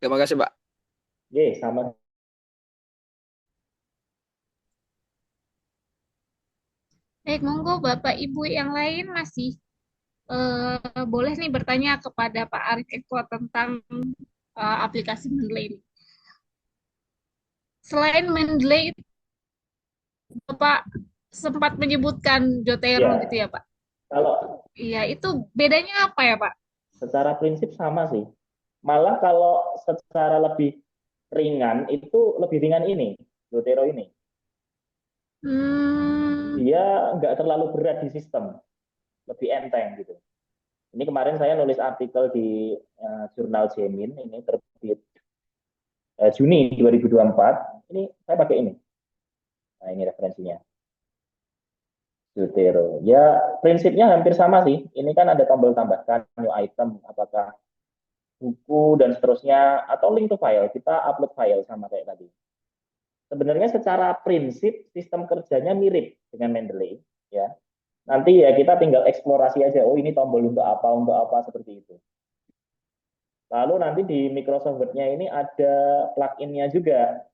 Terima kasih Pak. Sama. Baik, monggo Bapak Ibu yang lain masih boleh nih bertanya kepada Pak Arif Eko tentang aplikasi Mendeley ini. Selain Mendeley, Bapak sempat menyebutkan Jotero gitu ya Pak? Iya, itu bedanya apa ya Pak? Secara prinsip sama sih. Malah kalau secara lebih ringan, itu lebih ringan ini, Jotero ini. Dia nggak terlalu berat di sistem, lebih enteng gitu. Ini kemarin saya nulis artikel di jurnal Jemin, ini terbit Juni 2024. Ini saya pakai ini. Nah, ini referensinya. Zotero. Ya, prinsipnya hampir sama sih. Ini kan ada tombol tambahkan, new item, apakah buku dan seterusnya, atau link to file. Kita upload file sama kayak tadi. Sebenarnya secara prinsip sistem kerjanya mirip dengan Mendeley, ya. Nanti ya kita tinggal eksplorasi aja. Oh, ini tombol untuk apa seperti itu. Lalu nanti di Microsoft Word-nya ini ada plugin-nya juga.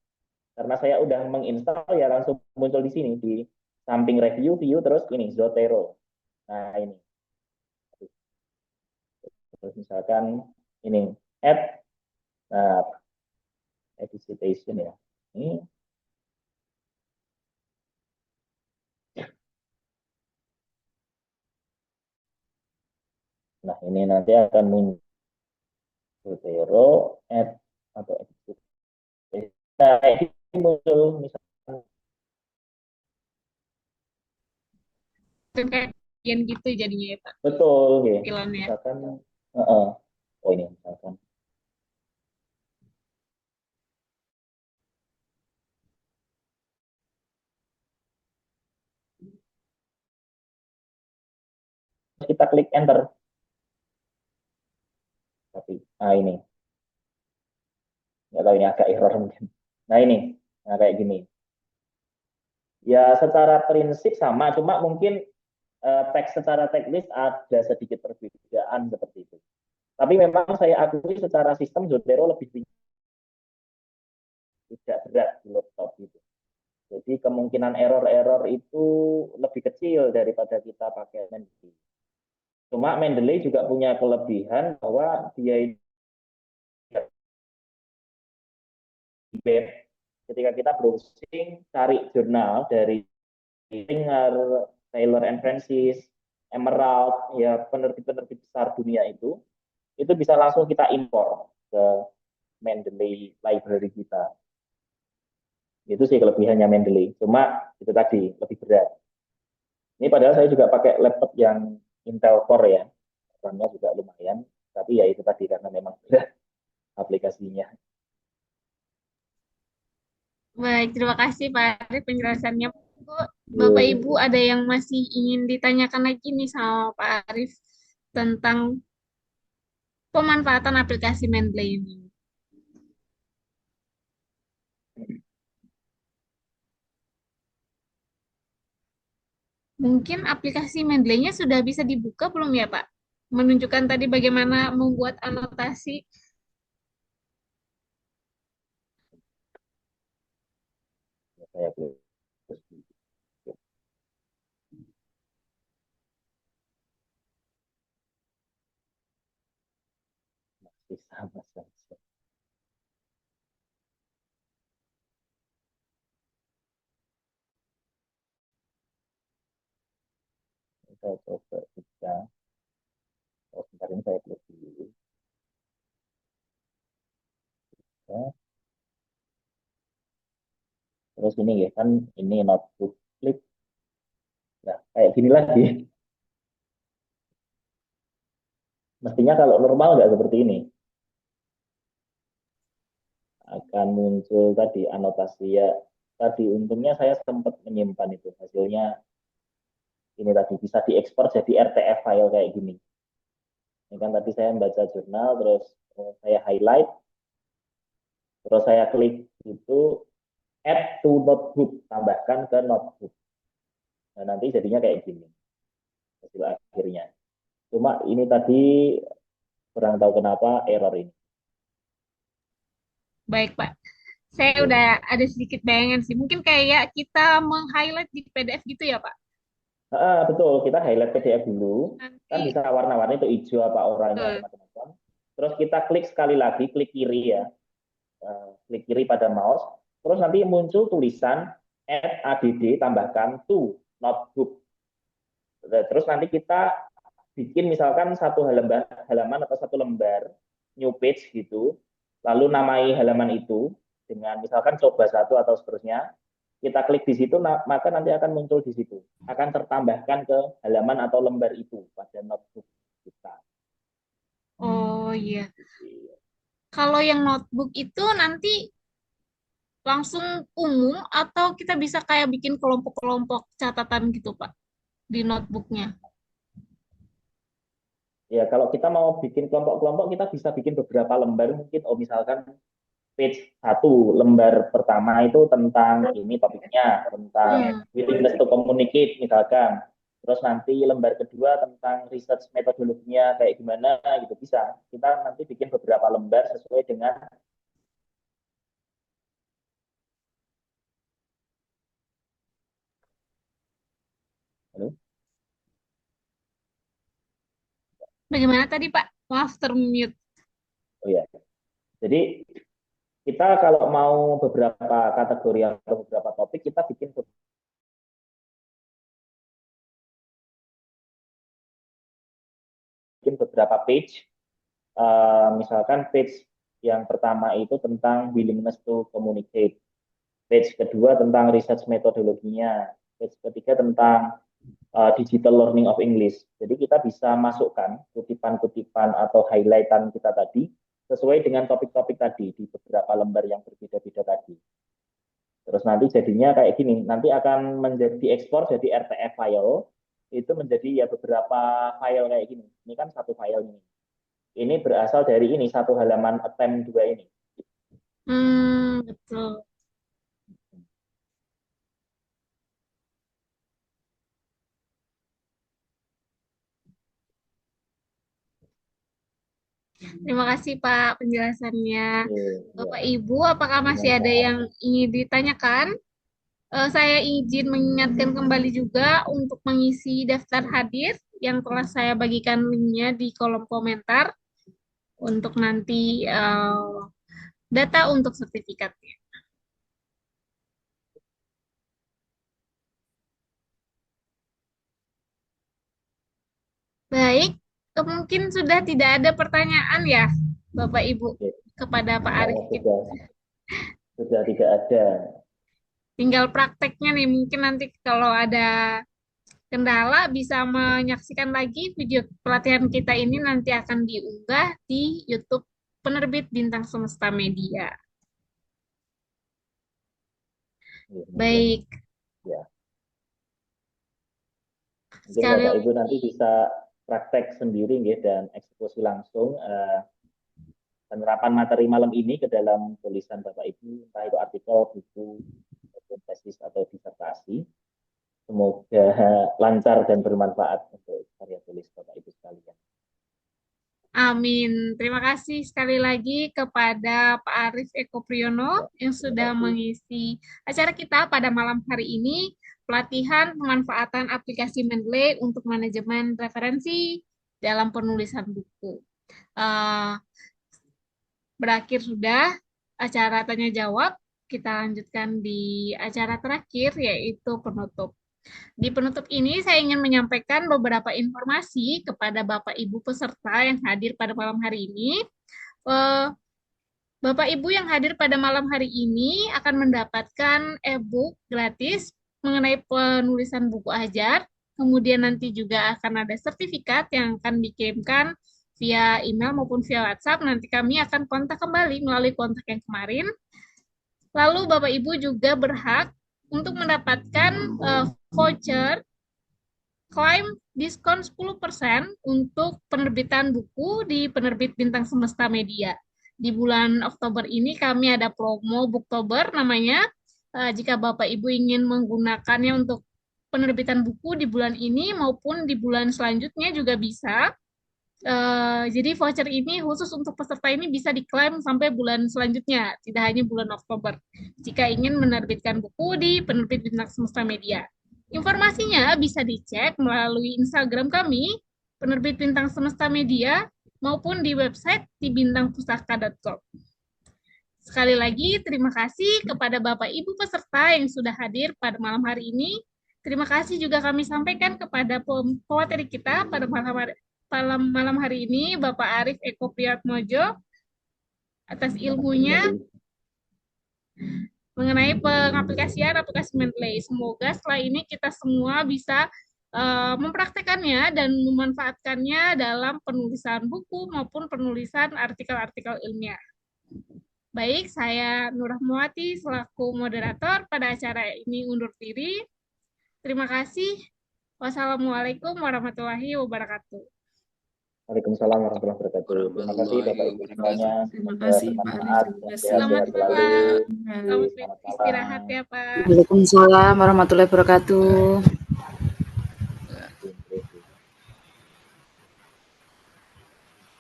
Karena saya udah menginstal ya langsung muncul di sini di samping review, view, terus ini Zotero. Nah ini. Terus misalkan ini add, nah, edit citation ya. Ini nah ini nanti akan muncul Zotero, add atau edit citation. Nah ini muncul misalkan Kayak bagian gitu jadinya ya Pak, betul, oke. tampilannya. Misalkan, oh ini misalkan kita klik enter, tapi ini nggak tahu ini agak error mungkin. Nah ini, nah kayak gini. Ya secara prinsip sama, cuma mungkin teks secara teknis ada sedikit perbedaan seperti itu. Tapi memang saya akui secara sistem Zotero lebih tidak berat di laptop itu. Jadi kemungkinan error-error itu lebih kecil daripada kita pakai Mendeley. Cuma Mendeley juga punya kelebihan bahwa dia ketika kita browsing cari jurnal dari Singer, Taylor and Francis, Emerald, ya penerbit-penerbit besar dunia itu bisa langsung kita impor ke Mendeley library kita. Itu sih kelebihannya Mendeley. Cuma itu tadi lebih berat. Ini padahal saya juga pakai laptop yang Intel Core ya, RAM-nya juga lumayan. Tapi ya itu tadi karena memang berat aplikasinya. Baik, terima kasih Pak Arif penjelasannya. Bu, Bapak Ibu ada yang masih ingin ditanyakan lagi nih sama Pak Arif tentang pemanfaatan aplikasi Mendeley ini. Mungkin aplikasi Mendeley-nya sudah bisa dibuka belum ya Pak? Menunjukkan tadi bagaimana membuat anotasi. Saya masih sama saja. Saya coba buka. Oh, sebentar ini saya klik dulu. Ya. Terus ini ya kan ini notebook klik. Nah, kayak gini lagi. Mestinya kalau normal nggak seperti ini. Akan muncul tadi anotasi ya. Tadi untungnya saya sempat menyimpan itu. Hasilnya ini tadi bisa diekspor jadi RTF file kayak gini. Ini kan tadi saya membaca jurnal, terus saya highlight, terus saya klik itu add to notebook, tambahkan ke notebook. Nah, nanti jadinya kayak gini hasil akhirnya. Cuma ini tadi kurang tahu kenapa error ini. Baik Pak, saya udah ada sedikit bayangan sih. Mungkin kayak kita meng-highlight di PDF gitu ya Pak? Betul, kita highlight PDF dulu. Kan Nanti, bisa warna-warni itu hijau apa oranye betul. macam-macam. Terus kita klik sekali lagi, klik kiri ya. Klik kiri pada mouse. Terus nanti muncul tulisan add tambahkan to notebook. Terus nanti kita bikin misalkan satu halaman atau satu lembar new page gitu, lalu namai halaman itu dengan misalkan coba satu atau seterusnya, kita klik di situ, maka nanti akan muncul di situ, akan tertambahkan ke halaman atau lembar itu pada notebook kita. Oh iya. Kalau yang notebook itu nanti langsung umum atau kita bisa kayak bikin kelompok-kelompok catatan gitu Pak di notebooknya? Ya, kalau kita mau bikin kelompok-kelompok, kita bisa bikin beberapa lembar mungkin. Oh, misalkan page 1, lembar pertama itu tentang ini topiknya, tentang willingness to communicate misalkan. Terus nanti lembar kedua tentang research metodologinya kayak gimana gitu bisa. Kita nanti bikin beberapa lembar sesuai dengan Bagaimana tadi Pak? Maaf termute. Oh ya. Jadi kita kalau mau beberapa kategori atau beberapa topik, kita bikin beberapa page. Misalkan page yang pertama itu tentang willingness to communicate. Page kedua tentang research metodologinya. Page ketiga tentang digital learning of English. Jadi kita bisa masukkan kutipan-kutipan atau highlightan kita tadi sesuai dengan topik-topik tadi di beberapa lembar yang berbeda-beda tadi. Terus nanti jadinya kayak gini, nanti akan menjadi diekspor jadi RTF file, itu menjadi ya beberapa file kayak gini. Ini kan satu file ini. Ini berasal dari ini, satu halaman attempt 2 ini. Betul. Terima kasih Pak penjelasannya. Bapak Ibu, apakah masih ada yang ingin ditanyakan? Saya izin mengingatkan kembali juga untuk mengisi daftar hadir yang telah saya bagikan linknya di kolom komentar untuk nanti data untuk sertifikatnya. Baik, mungkin sudah tidak ada pertanyaan ya, Bapak Ibu, kepada Pak Arief. Sudah tidak ada. Tinggal prakteknya nih, mungkin nanti kalau ada kendala bisa menyaksikan lagi video pelatihan kita ini nanti akan diunggah di YouTube Penerbit Bintang Semesta Media. Baik. Ya. Mungkin Bapak Ibu nanti bisa praktek sendiri dan eksekusi langsung penerapan materi malam ini ke dalam tulisan Bapak Ibu, entah itu artikel, buku, tesis atau disertasi. Semoga lancar dan bermanfaat untuk karya tulis Bapak Ibu sekalian. Amin. Terima kasih sekali lagi kepada Pak Arief Eko Priyono yang sudah mengisi acara kita pada malam hari ini, pelatihan pemanfaatan aplikasi Mendeley untuk manajemen referensi dalam penulisan buku. Berakhir sudah acara tanya jawab, kita lanjutkan di acara terakhir yaitu penutup. Di penutup ini saya ingin menyampaikan beberapa informasi kepada Bapak Ibu peserta yang hadir pada malam hari ini. Bapak Ibu yang hadir pada malam hari ini akan mendapatkan e-book gratis mengenai penulisan buku ajar. Kemudian nanti juga akan ada sertifikat yang akan dikirimkan via email maupun via WhatsApp. Nanti kami akan kontak kembali melalui kontak yang kemarin. Lalu Bapak Ibu juga berhak untuk mendapatkan voucher klaim diskon 10% untuk penerbitan buku di Penerbit Bintang Semesta Media. Di bulan Oktober ini kami ada promo Booktober namanya. Jika Bapak Ibu ingin menggunakannya untuk penerbitan buku di bulan ini maupun di bulan selanjutnya juga bisa. Jadi voucher ini khusus untuk peserta ini bisa diklaim sampai bulan selanjutnya, tidak hanya bulan Oktober. Jika ingin menerbitkan buku di Penerbit Bintang Semesta Media. Informasinya bisa dicek melalui Instagram kami, Penerbit Bintang Semesta Media, maupun di website di bintangpustaka.com. Sekali lagi, terima kasih kepada Bapak Ibu peserta yang sudah hadir pada malam hari ini. Terima kasih juga kami sampaikan kepada pemateri kita pada malam hari ini, Bapak Arief Eko Priatmojo, atas ilmunya mengenai pengaplikasian aplikasi Mendeley. Semoga setelah ini kita semua bisa mempraktekannya dan memanfaatkannya dalam penulisan buku maupun penulisan artikel-artikel ilmiah. Baik, saya Nur Rahmawati selaku moderator pada acara ini undur diri. Terima kasih. Wassalamualaikum warahmatullahi wabarakatuh. Waalaikumsalam warahmatullahi wabarakatuh. Terima kasih Bapak Ibu semuanya. Terima kasih Pak Arief. Selamat malam. Selamat istirahat ya Pak. Waalaikumsalam warahmatullahi wabarakatuh.